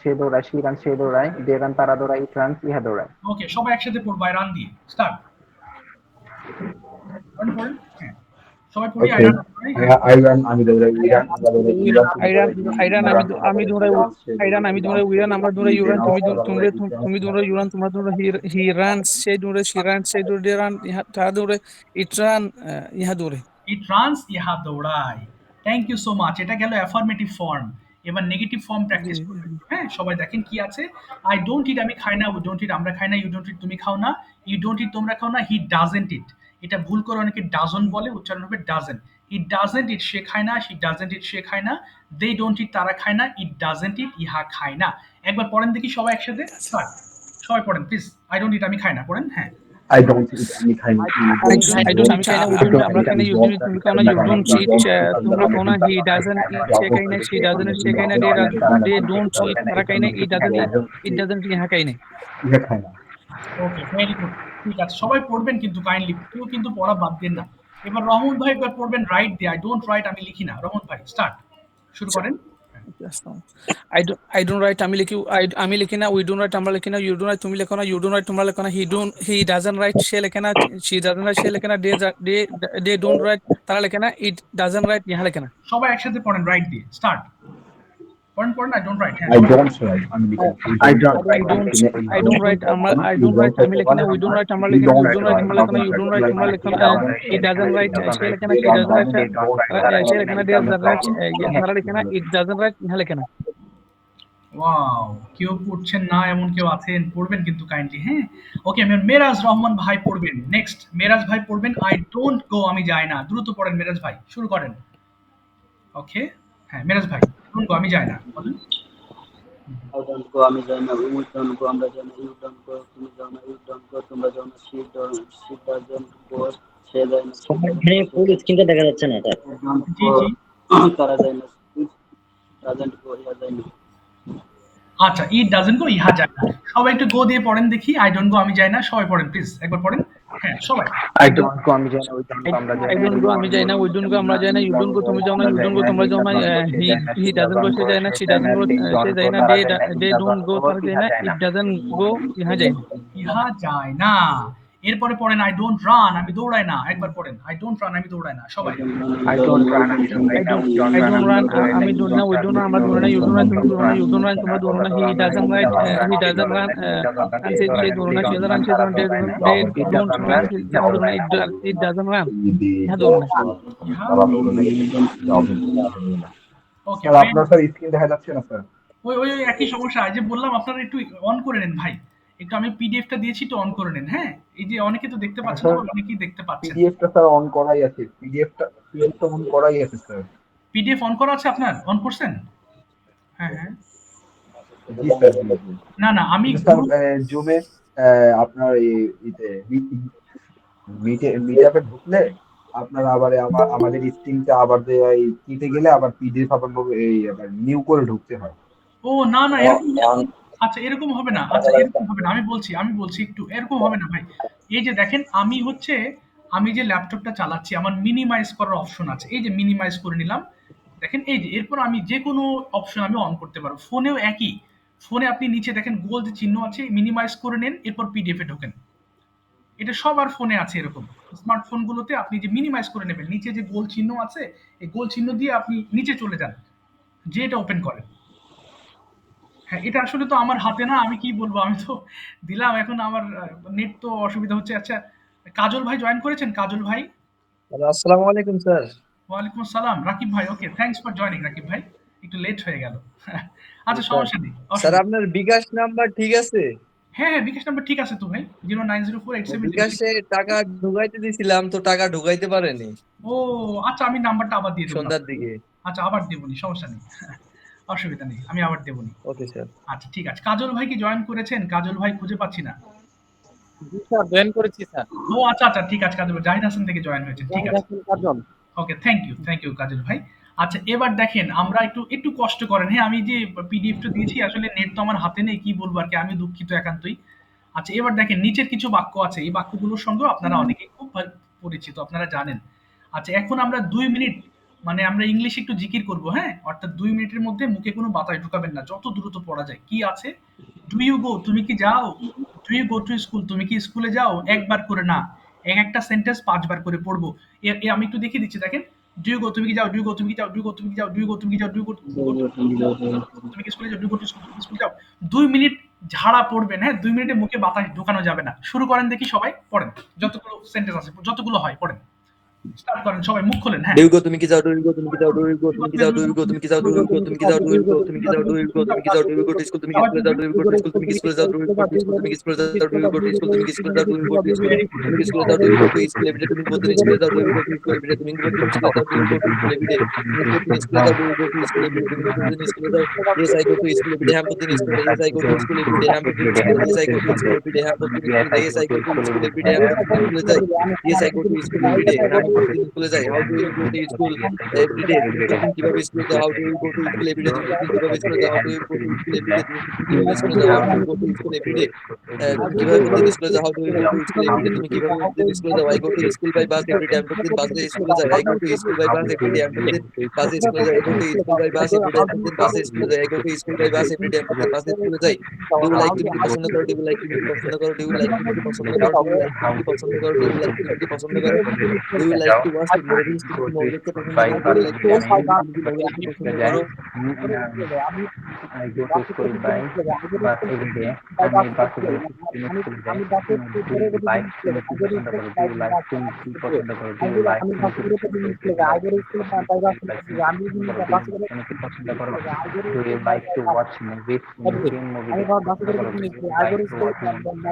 [SPEAKER 5] সে দৌড়ায়, শি রান সে দৌড়ায়, দে রান তারা দৌড়ায়, ইট রান ইহা দৌড়ায়।
[SPEAKER 1] ওকে সবাই একসাথে পড়বো, আই রান দিয়ে স্টার্ট। পড়েন পড়েন হ্যাঁ সবাই পড়ি, আই
[SPEAKER 4] Okay.
[SPEAKER 1] রান হ্যাঁ।
[SPEAKER 4] I run, আমি দৌড়াই, we run, আমরা দৌড়াই, you run, তুমি
[SPEAKER 3] I
[SPEAKER 4] দৌড়াই,
[SPEAKER 3] run I run
[SPEAKER 4] you
[SPEAKER 3] আমি
[SPEAKER 4] run, তোমরা
[SPEAKER 3] আমি
[SPEAKER 4] দৌড়াই,
[SPEAKER 3] দৌড়াই,
[SPEAKER 4] she
[SPEAKER 3] I run আমি দৌড়াই, we run আমরা দৌড়াই, you run তুমি দৌড়াও, you run তোমরা দৌড়াও, he runs সে দৌড়ে, she runs সে দৌড়ে, they run ইহা তারা দৌড়ে, it run ইহা দৌড়ে।
[SPEAKER 1] ইট রানস ইহা দৌড়ায়। Thank you so much. এটা গেল অ্যাফার্মেটিভ ফর্ম। এবার নেগেটিভ ফর্ম প্র্যাকটিস করবেন। হ্যাঁ সবাই দেখেন কি আছে। আই ডোন্ট ইট আমি খাই না, উই ডোন্ট ইট আমরা খাই না, ইউ ডোন্ট ইট তুমি খাও না, ইউ ডোন্ট ইট তোমরা খাও না, হি ডাজেন্ট ইট এটা ভুল করে অনেকে ডাজন বলে, উচ্চারণ হবে ডাজেন্ট। ইট ডাজেন্ট ইট সে খায় না, শি ডাজেন্ট ইট সে খায় না, দে ডোন্ট ইট তারা খায় না, ইট ডাজেন্ট ইট ইহা খায় না। একবার পড়েন দেখি সবাই একসাথে স্টার্ট। সবাই পড়েন প্লিজ। আই ডোন্ট ইট আমি খাই না পড়েন। হ্যাঁ
[SPEAKER 4] I don't eat, আমি খাই না,
[SPEAKER 3] I don't আমি খাই না, we don't আমরা খাই না, you don't তুমি খাও না, you don't eat তোমরা খাও না, he doesn't eat সে খায় না, she doesn't সে খায় না, they don't eat তারা খায় না, it doesn't eat it doesn't ইহা খায় না।
[SPEAKER 4] ইহা খাই না।
[SPEAKER 1] Okay very good. ঠিক আছে সবাই পড়বেন কিন্তু কাইন্ডলি, কেউ কিন্তু পড়া বাদ দেন না। এবার রহমান ভাই একবার পড়বেন রাইট দিয়ে, আই ডোন্ট রাইট আমি লিখি না। রহমান ভাই স্টার্ট শুরু করেন।
[SPEAKER 3] I don't write আমি লিখি, আমি লিখি না, we don't write আমরা লিখি না, you don't write তুমি লেখো না, you don't write তোমরা লেখো না, he doesn't write সে লেখে না, she doesn't write সে লেখে না, they don't write তারা লেখে না, it doesn't write ইহা লেখে না।
[SPEAKER 1] সবাই একসাথে পড়েন রাইট দিয়ে স্টার্ট। পড়েন পড়েন আই ডোন্ট রাইট। হ্যাঁ
[SPEAKER 4] I don't write, আমি লিখি না।
[SPEAKER 3] I don't write আমরা I don't write আমি লিখি না, we don't write আমরা লিখি না, you don't write তোমরা লেখো না, you don't write তোমরা লেখো না, he doesn't write সে লেখে না, she doesn't write সে লেখে না, they doesn't write তারা লেখে না, it doesn't write ইহা লেখে না।
[SPEAKER 1] ওয়াও কেউ পড়ছেন না এমন কেউ আছেন, পড়বেন কিন্তু কাইন্ডলি। হ্যাঁ ওকে মেরাজ রহমান ভাই পড়বেন নেক্সট। মেরাজ ভাই পড়বেন আই ডোন্ট গো আমি যাই না। দ্রুত পড়েন মেরাজ ভাই শুরু করেন। ওকে হ্যাঁ মেরাজ ভাই ডোন্ট গো আমি যাই না বলেন।
[SPEAKER 6] I don't go আমি যাই না, we don't go আমরা যাই না, you don't go তুমি যাও না, you don't go তোমরা যাও না, she doesn't go সে যায় না,
[SPEAKER 9] এখানে ফুল স্ক্রিনটা দেখা যাচ্ছে না এটা।
[SPEAKER 6] don't
[SPEAKER 1] জি
[SPEAKER 6] go
[SPEAKER 1] জি
[SPEAKER 6] তারা যায় না, it doesn't go ইহা যায় না।
[SPEAKER 1] আচ্ছা ইট ডাজন্ট গো ইহা যায় না। সবাই একটু গো দিয়ে পড়েন দেখি, আই ডোন্ট গো আমি যাই না। সবাই পড়েন প্লিজ একবার পড়েন। হ্যাঁ সবাই
[SPEAKER 5] আই ডোন্ট গো আমি যাই না, উই ডোন্ট গো আমরা যাই
[SPEAKER 3] I
[SPEAKER 5] না,
[SPEAKER 3] don't go আমি যাই না, we don't go আমরা যাই না, you don't go তুমি যাও না, you don't go তোমরা যাও না, he doesn't go সে যায় না, she doesn't go সে যায় না, they don't go তারা যায় না, it doesn't go ইহা যায় না।
[SPEAKER 1] ইহা যায় না। এরপরে পড়েন আই ডোন্ট রান আমি দৌড়াই না। একবার পড়েন আই ডোন্ট রান আমি দৌড়াই না। সবাই
[SPEAKER 5] I don't run আমি দৌড়াই না, we don't
[SPEAKER 3] I
[SPEAKER 5] run
[SPEAKER 3] don't
[SPEAKER 5] আমি
[SPEAKER 3] run
[SPEAKER 5] দৌড়াই না,
[SPEAKER 3] আমি দৌড়ি না, we don't run আমরা দৌড়ি না, you don't run তুমি দৌড়ো না, you don't run তোমরা দৌড়ো না, he doesn't run and সে দৌড়ো না, she doesn't run they don't run তারা দৌড়ো না, it doesn't run ইহা দৌড়ো না।
[SPEAKER 1] ওকে
[SPEAKER 4] স্যার আপনার স্যার স্ক্রিন দেখা যাচ্ছে না স্যার।
[SPEAKER 1] ওই ওই ওই একই সমস্যা। এই যে বললাম আপনারা একটু অন করে নেন ভাই, একটু আমি পিডিএফটা দিয়েছি তো অন করে নেন। হ্যাঁ এই যে অনেকে তো দেখতে পাচ্ছেন না, আবার অনেকেই দেখতে পাচ্ছেন।
[SPEAKER 4] পিডিএফটা স্যার অন করাই আছে, পিডিএফটা অন করাই আছে স্যার।
[SPEAKER 1] পিডিএফ অন করা আছে আপনার? অন করছেন? হ্যাঁ হ্যাঁ
[SPEAKER 4] জি স্যার জি, জি।
[SPEAKER 1] না না আমি
[SPEAKER 4] স্যার জুমে আপনার ইতে মিটআপে ঢুকলে আপনার আবার আমাদের স্ক্রিনটা আবার কিতে গেলে আবার পিডিএফ আবার এই আবার নিউ করে ঢুকতে হয়।
[SPEAKER 1] ও না না এরকম আচ্ছা এরকম হবে না। আচ্ছা এরকম হবে না, আমি বলছি একটু এরকম হবে না ভাই। এই যে দেখেন আমি যে ল্যাপটপটা চালাচ্ছি আমার মিনিমাইজ করার অপশন আছে। এই যে মিনিমাইজ করে নিলাম দেখেন, এই যে এরপর আমি যে কোনো অপশন আমি অন করতে পারবো। ফোনেও একই, ফোনে আপনি নিচে দেখেন গোল যে চিহ্ন আছে মিনিমাইজ করে নেন, এরপর পিডিএফ এ ঢোকেন। এটা সবার ফোনে আছে এরকম। স্মার্টফোন গুলোতে আপনি যে মিনিমাইজ করে নেবেন, নিচে যে গোল চিহ্ন আছে এই গোল চিহ্ন দিয়ে আপনি নিচে চলে যান, যে এটা ওপেন করেন। হ্যাঁ এটা আসলে তো আমার হাতে না, আমি কি বলবো, আমি তো দিলাম। এখন আমার নেট তো অসুবিধা হচ্ছে। আচ্ছা কাজল ভাই জয়েন করেছেন? কাজল ভাই
[SPEAKER 9] আসসালামু আলাইকুম স্যার।
[SPEAKER 1] ওয়ালাইকুম আসসালাম। রাকিব ভাই okay thanks for joining. Rakib ভাই একটু লেট হয়ে গেল। আচ্ছা সমস্যা নেই।
[SPEAKER 9] স্যার আপনার বিকাশ নাম্বার ঠিক আছে?
[SPEAKER 1] হ্যাঁ হ্যাঁ বিকাশ নাম্বার ঠিক আছে তো ভাই, 0904870।
[SPEAKER 9] বিকাশে টাকা ঢুকাইতে দিছিলাম তো টাকা ঢুকাইতে পারেনি
[SPEAKER 1] ও আচ্ছা আমি নাম্বারটা আবার দিয়ে দেবো
[SPEAKER 9] সন্ধ্যার দিকে।
[SPEAKER 1] আচ্ছা আবার দেবনি, সমস্যা নেই। অসুবিধা নেই, আমি আবার দেবনি।
[SPEAKER 9] Okay sir.
[SPEAKER 1] আচ্ছা ঠিক আছে, কাজল ভাই কি জয়েন করেছেন? কাজল ভাই খুঁজে পাচ্ছি না।
[SPEAKER 7] জি স্যার, জয়েন করেছি স্যার।
[SPEAKER 1] ও আচ্ছা আচ্ছা, ঠিক আছে, কাজল ভাই জাহিদ হাসান থেকে জয়েন হয়েছে, ঠিক
[SPEAKER 7] জাহিদ
[SPEAKER 1] আছে।
[SPEAKER 7] হাসান কাজল।
[SPEAKER 1] ওকে, থ্যাংক ইউ কাজল ভাই। আচ্ছা এবার দেখেন, আমরা একটু একটু কষ্ট করেন, হ্যাঁ আমি যে পিডিএফটা দিয়েছি আসলে নেট তো আমার হাতে নেই, কি বলবো আর কি, আমি দুঃখিত একান্তই। আচ্ছা এবার দেখেন, নিচের কিছু বাক্য আছে, এই বাক্যগুলোর সঙ্গে আপনারা অনেকেই খুব পরিচিত, আপনারা জানেন। আচ্ছা এখন আমরা 2 মিনিট মানে আমরা ইংলিশ একটু জিকির করব, হ্যাঁ, অর্থাৎ 2 মিনিটের মধ্যে মুখে কোনো বাতাস ঢুকাবেন না, যত দ্রুত পড়া যায়। কি আছে? ডু ইউ গো, তুমি কি যাও? Do you go to school, তুমি কি স্কুলে যাও? একবার করে না, একটা সেন্টেন্স 5 বার করে পড়বো। আমি একটু দেখিয়ে দিচ্ছি, দেখেন। ডু ইউ গো, তুমি কি যাও? ডু ইউ গো, তুমি কি যাও? ডু ইউ গো, তুমি কি যাও? ডু ইউ গো, তুমি কি যাও? ডু ইউ গো, তুমি কি স্কুলে যাও? Do you go to school, তুমি কি স্কুলে যাও? 2 মিনিট ঝাড়া পড়বেন, হ্যাঁ, 2 মিনিটে মুখে বাতাস ঢোকানো যাবে না। শুরু করেন দেখি, সবাই পড়েন, যতগুলো সেন্টেন্স আছে, যতগুলো হয় পড়েন, স্টার্ট করেন, সবাই মুখ খোলেন, হ্যাঁ।
[SPEAKER 9] ডিউগো তুমি কি যাও, ডিউগো তুমি কি যাও, ডিউগো তুমি কি যাও, ডিউগো তুমি কি যাও, ডিউগো তুমি কি যাও, ডিউগো তুমি কি যাও, ডিউগো তুমি কি যাও, ডিউগো টু স্কুল, তুমি কি স্কুলে যাও, ডিউগো টু স্কুল, তুমি কি স্কুলে যাও, ডিউগো টু স্কুল, তুমি কি স্কুলে যাও, ডিউগো টু স্কুল, তুমি কি স্কুলে যাও, ডিউগো টু স্কুল, তুমি কি স্কুলে যাও, ডিউগো টু স্কুল এভরিডে, তুমি প্রতিদিন স্কুলে যাও, ডিউগো টু স্কুল এভরিডে, তুমি প্রতিদিন স্কুলে যাও, ডিউগো টু স্কুল এভরিডে, তুমি প্রতিদিন স্কুলে যাও, ডিউগো টু স্কুল এভরিডে, তুমি প্রতিদিন স্কুলে যাও, yes I go to school everyday, হ্যাঁ প্রতিদিন স্কুলে, yes I go to school everyday, হ্যাঁ প্রতিদিন স্কুলে, yes I go to school everyday, হ্যাঁ প্রতিদিন স্কুলে, yes I go to school everyday, হ্যাঁ প্রতিদিন স্কুলে যাই, yes I go to school everyday, আমি প্রতিদিন স্কুলে যাই। How do you go to school everyday, তুমি প্রতিদিন কিভাবে স্কুলে যাও, how do you go to school everyday, তুমি প্রতিদিন কিভাবে স্কুলে যাও, how do you go to school everyday, তুমি প্রতিদিন কিভাবে স্কুলে যাও, how do you go to school everyday, তুমি কিভাবে প্রতিদিন স্কুলে যাও, how do you go to school everyday, তুমি কিভাবে প্রতিদিন স্কুলে যাও, I go to school by bus everyday, আমি প্রতিদিন বাসে স্কুলে যাই, I go to school by bus everyday, আমি প্রতিদিন বাসে স্কুলে যাই, I go to school by bus everyday, আমি প্রতিদিন বাসে স্কুলে যাই, I go to school by bus everyday, আমি প্রতিদিন বাসে স্কুলে যাই। ডু ইউ লাইক, তুমি কি পছন্দ করো, ডু ইউ লাইক, তুমি কি পছন্দ করো, ডু ইউ লাইক, তুমি কি পছন্দ করো, ডু ইউ লাইক, তুমি কি পছন্দ করো, ডু ইউ লাইক, তুমি কি পছন্দ করো, do you like to watch movies, তুমি কি মুভি দেখতে পছন্দ করো, do you like to watch movie, তুমি কি মুভি দেখতে পছন্দ করো।
[SPEAKER 5] I go to school by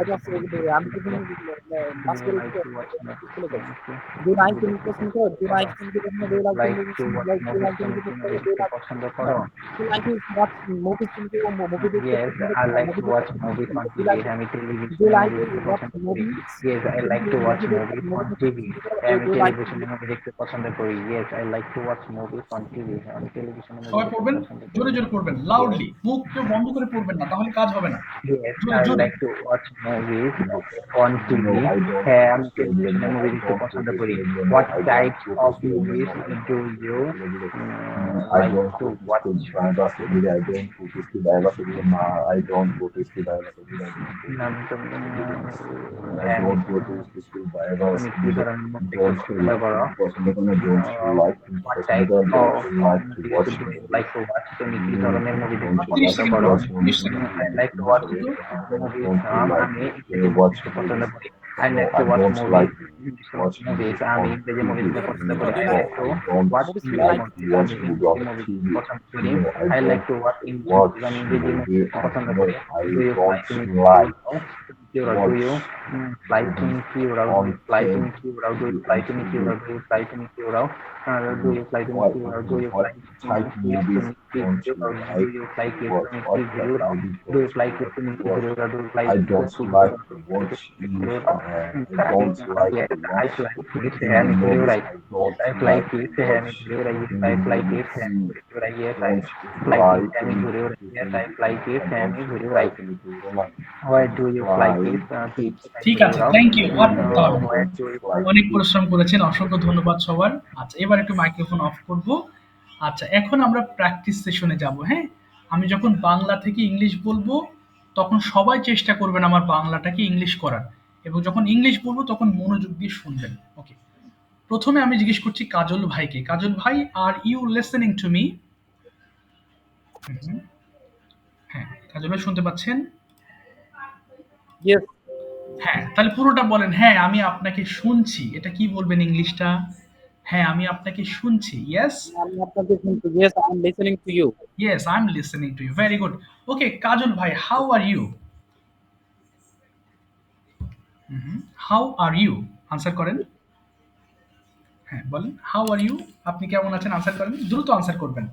[SPEAKER 5] bus every day. আমি বাসে করে স্কুলে যাই। Do you like, তুমি কি পছন্দ করো? Do you like, তুমি কি পছন্দ করো? Do you like, তুমি কি পছন্দ করো? Do you like, তুমি কি পছন্দ করো? তুমি কি পছন্দ করো? Do you like to watch movies? তুমি কি মুভি দেখতে পছন্দ করো? Do you like to watch movies? Do you like to watch movies? তুমি কি মুভি দেখতে পছন্দ করো? Yes, I like to watch movies on TV. আমি টেলিভিশনে মুভি দেখতে পছন্দ করি। Yes, I like to watch movies on TV. আমি টেলিভিশনে মুভি দেখতে পছন্দ করি। Yes, I like to watch movies on TV. আমি টেলিভিশনে মুভি
[SPEAKER 1] সবাই
[SPEAKER 5] দেখতে
[SPEAKER 1] পড়বেন,
[SPEAKER 5] পছন্দ করি।
[SPEAKER 1] জোরে জোরে পড়বেন,
[SPEAKER 5] Yes,
[SPEAKER 1] লাউডলি, মুখ কেউ বন্ধ করে পড়বেন না, তাহলে কাজ হবে না।
[SPEAKER 5] yes,
[SPEAKER 1] জোরে
[SPEAKER 5] I
[SPEAKER 1] জোরে।
[SPEAKER 5] like to watch movies on TV.
[SPEAKER 4] No, I don't.
[SPEAKER 5] হ্যাঁ, আমি টেলিভিশনে মুভি দেখতে পছন্দ করি। What types of movies do you
[SPEAKER 4] I
[SPEAKER 5] like
[SPEAKER 4] don't
[SPEAKER 5] to
[SPEAKER 4] go to
[SPEAKER 5] watch?
[SPEAKER 4] school by bus every day. I don't go to school by bus every day. No, I don't go to school by bus every day.
[SPEAKER 5] আমি তো
[SPEAKER 4] I don't go to school by bus
[SPEAKER 5] তুমি কি
[SPEAKER 4] every day.
[SPEAKER 5] ধরনের মুভি দেখতে
[SPEAKER 4] Don't
[SPEAKER 5] পছন্দ করো?
[SPEAKER 4] পছন্দ করো না, don't like to
[SPEAKER 5] What
[SPEAKER 4] পছন্দ
[SPEAKER 5] type
[SPEAKER 4] করো,
[SPEAKER 5] of
[SPEAKER 4] don't like to
[SPEAKER 5] movies
[SPEAKER 4] watch
[SPEAKER 5] do you
[SPEAKER 4] movies.
[SPEAKER 5] like to watch? তুমি কি ধরনের মুভি দেখতে
[SPEAKER 4] Don't
[SPEAKER 1] তিরিশ
[SPEAKER 5] পছন্দ
[SPEAKER 1] সেকেন্ড
[SPEAKER 5] করো?
[SPEAKER 1] পড়বেন, 30 second.
[SPEAKER 5] I like to watch movies. আমি ইংরেজি মুভি দেখতে পছন্দ করি। I like to watch movies. Movies. আমি ইংরেজি মুভি দেখতে পছন্দ করি। I like to watch English movies. আমি ইংরেজি মুভি দেখতে পছন্দ করি। I like to watch English movies. আমি ইংরেজি মুভি দেখতে পছন্দ করি। Do you fly to me? Do you fly to me? Do you fly to me? Do you fly to me? Do you fly to me? Do you fly to me? Do you fly
[SPEAKER 4] type movies don't you like?
[SPEAKER 5] do you fly to me? Do you fly to me? Do you fly
[SPEAKER 4] I don't like to watch English. I don't like to
[SPEAKER 5] I
[SPEAKER 4] watch
[SPEAKER 5] fly to it and do you like? I fly to it and do you like? I fly to it and do you like? Yes, I fly to it and do you like? Yes, I fly to it and do you like? Why do you fly to it?
[SPEAKER 1] ঠিক আছে, thank you.
[SPEAKER 5] Why do you
[SPEAKER 1] অনেক পরিশ্রম করেছেন, অসংখ্য ধন্যবাদ সবার। আচ্ছা এবার একটু মাইক্রোফোন অফ করব। আচ্ছা এখন আমরা প্র্যাকটিস সেশনে যাব, হ্যাঁ। আমি যখন বাংলা থেকে ইংলিশ বলবো তখন সবাই চেষ্টা করবেন আমার বাংলাটাকে ইংলিশ করার, এবং যখন ইংলিশ বলবো তখন মনোযোগ দিয়ে শুনবেন, ওকে। প্রথমে আমি জিজ্ঞেস করছি কাজল ভাইকে, কাজল ভাই, are you listening to me? হ্যাঁ, কাজল ভাই শুনতে পাচ্ছেন?
[SPEAKER 7] Yes,
[SPEAKER 1] হ্যাঁ, তাহলে পুরোটা বলেন। হ্যাঁ আমি আপনাকে শুনছি, এটা কি বলবেন ইংলিশটা? হ্যাঁ আমি আপনাকে শুনছি। ইয়েস,
[SPEAKER 7] আমি আপনাকে শুনছি। Yes, I am listening to you.
[SPEAKER 1] Yes I am listening to you. Very good. Okay Kajal ভাই, how are you? How are you, answer করেন। হ্যাঁ বলেন, হাউ আর ইউ, আপনি কেমন আছেন? আনসার করেন, দ্রুত আনসার করবেন।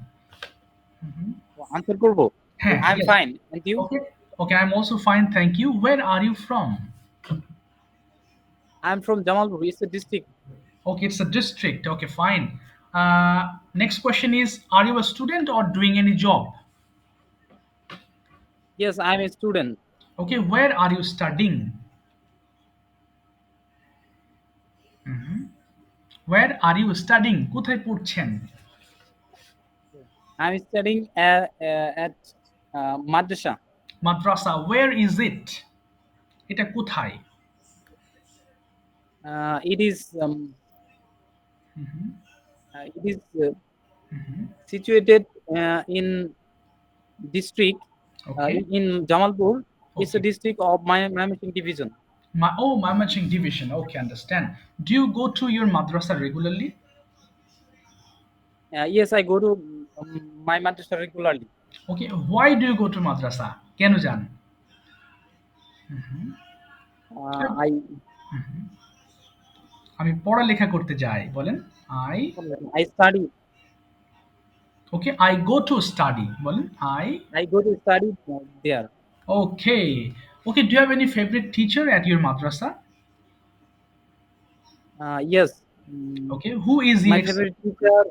[SPEAKER 7] আনসার করব?
[SPEAKER 1] হ্যাঁ,
[SPEAKER 7] I am
[SPEAKER 1] yes.
[SPEAKER 7] Fine and you?
[SPEAKER 1] Okay. Okay, I'm also fine, thank you. Where are you from?
[SPEAKER 7] I am from Jamalpur, it's a district.
[SPEAKER 1] Okay, it's a district. Okay, fine. Next question is, are you a student or doing any job?
[SPEAKER 7] Yes, I M a student.
[SPEAKER 1] Okay, where are you studying? Where are you studying? কোথায় পড়ছেন?
[SPEAKER 7] I am studying at Madrasa.
[SPEAKER 1] Madrasa. Where is it? এটা কোথায়?
[SPEAKER 7] It is situated in district
[SPEAKER 1] Okay.
[SPEAKER 7] in Jamalpur. It's a
[SPEAKER 1] Okay.
[SPEAKER 7] district of Mymensingh division.
[SPEAKER 1] Mymensingh division. Okay, understand. Do you go to your madrasa regularly?
[SPEAKER 7] Yes, I go to my madrasa regularly.
[SPEAKER 1] Okay, why do you go to madrasa? কেন যান?
[SPEAKER 7] I
[SPEAKER 1] আমি পড়ালেখা করতে যাই, বলেন।
[SPEAKER 7] I study.
[SPEAKER 1] Okay, I go to study, বলেন।
[SPEAKER 7] I go to study there.
[SPEAKER 1] Okay. Okay, do you have any favorite teacher at your madrasa?
[SPEAKER 7] Yes.
[SPEAKER 1] Okay, who is he?
[SPEAKER 7] My favorite teacher,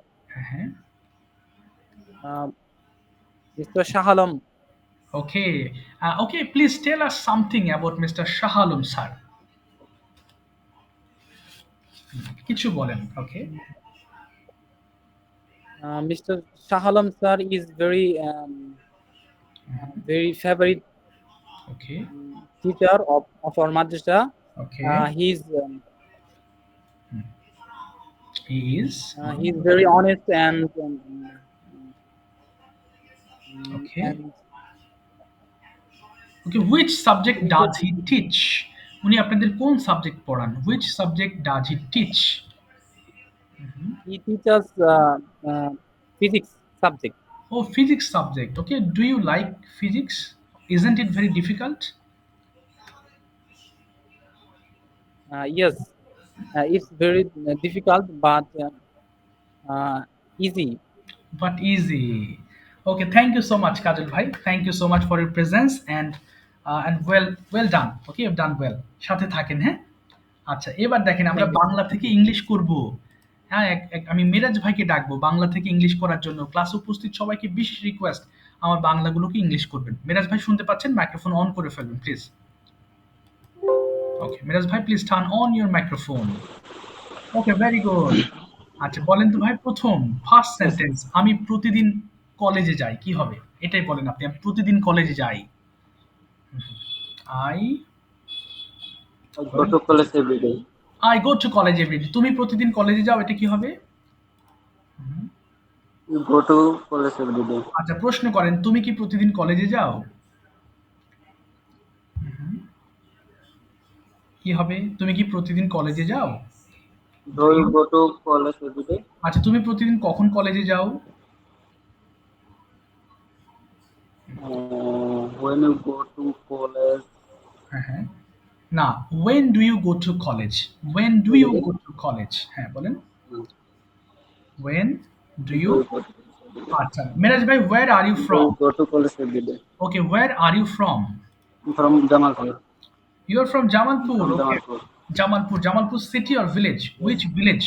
[SPEAKER 7] Mr. Shah Alam.
[SPEAKER 1] Okay. Okay, please tell us something about Mr. Shah Alam sir. কিছু বলেন, okay?
[SPEAKER 7] Mr. Shah Alam sir is very favorite
[SPEAKER 1] Okay.
[SPEAKER 7] teacher of our madrasa.
[SPEAKER 1] Okay.
[SPEAKER 7] He's
[SPEAKER 1] He is
[SPEAKER 7] very honest and
[SPEAKER 1] okay. Okay, which subject does he teach? উনি আপনাদের কোন সাবজেক্ট পড়ান? Which subject does he teach?
[SPEAKER 7] he teaches physics subject.
[SPEAKER 1] Oh, physics subject. Okay, do you like physics? Isn't it very difficult?
[SPEAKER 7] Yes, it's very difficult but easy.
[SPEAKER 1] But easy. Okay, thank you so much, Kajal bhai. Thank you so much for your presence and well done. Okay, you've done well. সাথে থাকেন, হ্যাঁ? আচ্ছা, এবার দেখেন আমরা বাংলা থেকে ইংলিশ করব। হ্যাঁ, আমি মিরাজ ভাইকে ডাকবো বাংলা থেকে ইংলিশ করার জন্য। ক্লাসে উপস্থিত সবাইকে বিশেষ রিকোয়েস্ট, আমার বাংলাগুলোকে ইংলিশ করবেন। মিরাজ ভাই শুনতে পাচ্ছেন? মাইক্রোফোন অন করে ফেলবেন প্লিজ। ওকে, মিরাজ ভাই please turn on your microphone. Okay, very good. আচ্ছা, বলেন তো ভাই, প্রথম ফার্স্ট সেন্টেন্স, আমি প্রতিদিন কলেজে যাই, কি হবে? এটাই বলেন আপনি। আমি প্রতিদিন কলেজে যাই। I
[SPEAKER 6] go to college every day.
[SPEAKER 1] I go to college everyday. তুমি প্রতিদিন কলেজে যাও, এটা কি হবে?
[SPEAKER 6] You go to college every day.
[SPEAKER 1] আচ্ছা, প্রশ্ন করেন, তুমি কি প্রতিদিন কলেজে যাও? কি হবে? তুমি কি প্রতিদিন কলেজে যাও?
[SPEAKER 6] Do you go to college every day?
[SPEAKER 1] আচ্ছা, তুমি প্রতিদিন কখন কলেজে যাও?
[SPEAKER 6] When you go to college,
[SPEAKER 1] হ্যাঁ, না, when do you go to college? When do you go to college? হ্যাঁ, বলেন। When do you?
[SPEAKER 6] go to
[SPEAKER 1] আচ্ছা, মিরাজ ভাই, where are you
[SPEAKER 6] do you
[SPEAKER 1] from?
[SPEAKER 6] go to college every day.
[SPEAKER 1] Okay, where are you from?
[SPEAKER 6] From Jamalpur.
[SPEAKER 1] You are from Jamalpur.
[SPEAKER 6] From
[SPEAKER 1] Okay.
[SPEAKER 6] Jamalpur.
[SPEAKER 1] Jamalpur city or village? Which village?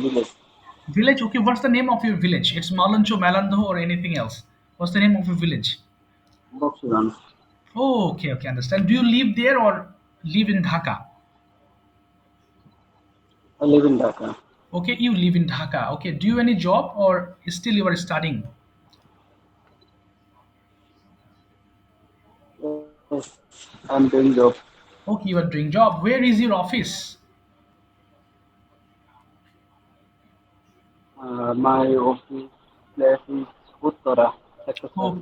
[SPEAKER 6] Village.
[SPEAKER 1] Village, okay, what's the name of your village? It's Malancho, Malandho, or anything else? What's the name of your village?
[SPEAKER 6] Boxuran.
[SPEAKER 1] Oh, okay, understand. Do you live there or live in Dhaka?
[SPEAKER 6] I live in Dhaka.
[SPEAKER 1] Okay, you live in Dhaka. Okay, do you any job or still you are studying?
[SPEAKER 6] Yes, I'm doing job.
[SPEAKER 1] Okay, you are doing job. Where is your office?
[SPEAKER 6] My office place is Uttara.
[SPEAKER 1] Oh,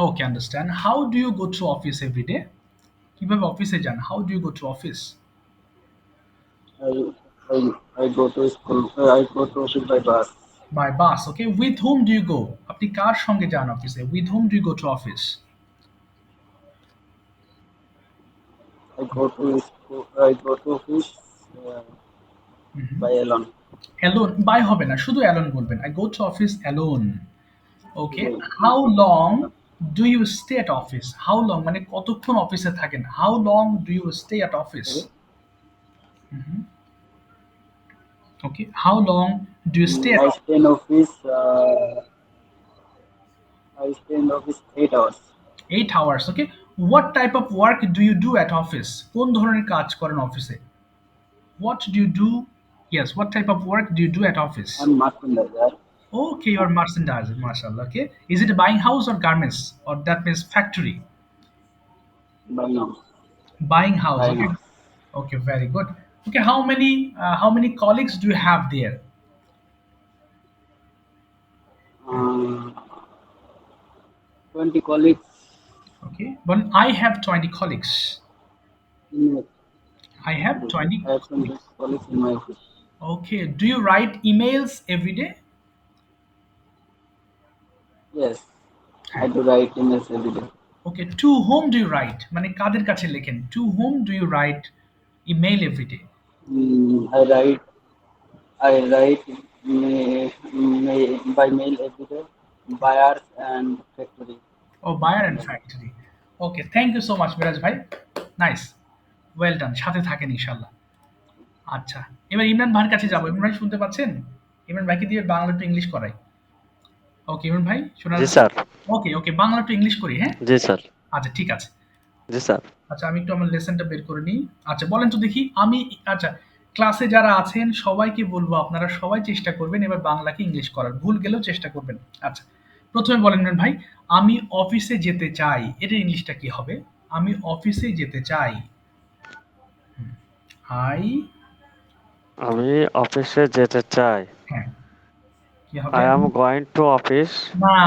[SPEAKER 1] okay, understand. How do you go to office every day? কিভাবে অফিসে যান? How do you go to office?
[SPEAKER 6] I go to school. I go to office by bus.
[SPEAKER 1] By bus. Okay, with whom do you go? আপনি কার সঙ্গে যান অফিসে? With whom do you go to office?
[SPEAKER 6] I go to school. I go to office by alone.
[SPEAKER 1] alone by হবে না, শুধু alone বলবেন। I go to office alone. Okay.
[SPEAKER 6] Alone.
[SPEAKER 1] How long do you stay at office? How long মানে কতক্ষণ অফিসে থাকেন? How long do you stay at office? Okay. How long do you stay at
[SPEAKER 6] I
[SPEAKER 1] office?
[SPEAKER 6] stay in office. I stay in office 8 hours.
[SPEAKER 1] 8 hours. Okay. What type of work do you do at office? কোন ধরনের কাজ করেন অফিসে? What do you do? Yes, what type of work do you do at office?
[SPEAKER 6] I'm merchandiser.
[SPEAKER 1] Okay, you're merchandiser, mashallah. Okay. Is it buying house or garments? Or that means factory?
[SPEAKER 6] Buying house.
[SPEAKER 1] Buying house.
[SPEAKER 6] Buying
[SPEAKER 1] Okay.
[SPEAKER 6] house.
[SPEAKER 1] Okay, very good. Okay, how many colleagues do you have there?
[SPEAKER 6] Uh, 20 colleagues.
[SPEAKER 1] Okay. But I have 20 colleagues.
[SPEAKER 6] In
[SPEAKER 1] I have 20
[SPEAKER 6] I have 20
[SPEAKER 1] colleagues.
[SPEAKER 6] colleagues in my office.
[SPEAKER 1] Okay. Do you write emails every day?
[SPEAKER 6] Yes, I do write emails every day.
[SPEAKER 1] Okay. To whom do you write? মানে কাদের কাছে লেখেন? To whom do you write email every day?
[SPEAKER 6] I write by mail every day. Buyers and factory.
[SPEAKER 1] Oh, buyer and factory. Okay. Thank you so much, Miraj ভাই. Nice. Well done. সাথে থাকেন ইনশাল্লাহ। আচ্ছা। এবার ইমরান ভাইয়ের কাছে যাবো। ইমরান ভাই শুনতে পাচ্ছেন? ইমরান ভাইকে দিয়ে বাংলা টু ইংলিশ করাই। ওকে, ইমরান ভাই শোনা
[SPEAKER 2] জি
[SPEAKER 1] যাচ্ছে?
[SPEAKER 2] Sir.
[SPEAKER 1] Okay, okay, Bangla to English করি, হ্যাঁ?
[SPEAKER 2] জি স্যার।
[SPEAKER 1] আচ্ছা, ঠিক আছে।
[SPEAKER 2] জি স্যার।
[SPEAKER 1] আচ্ছা, আমি একটু আমার লেসনটা বের করে নিই। আচ্ছা, বলেন তো দেখি আচ্ছা, ক্লাসে যারা আছেন সবাইকে বলবো আপনারা সবাই চেষ্টা করবেন এবার বাংলাকে ইংলিশ করার। ভুল গেলেও চেষ্টা করবেন। আচ্ছা, প্রথমে বলেন ইমরান ভাই, আমি অফিসে যেতে চাই। এটার ইংলিশটা কি হবে? আমি অফিসে যেতে চাই। আই
[SPEAKER 2] আমি অফিসে যেতে চাই।
[SPEAKER 1] হ্যাঁ, কি
[SPEAKER 2] I
[SPEAKER 1] হবে?
[SPEAKER 2] am going to office.
[SPEAKER 1] না,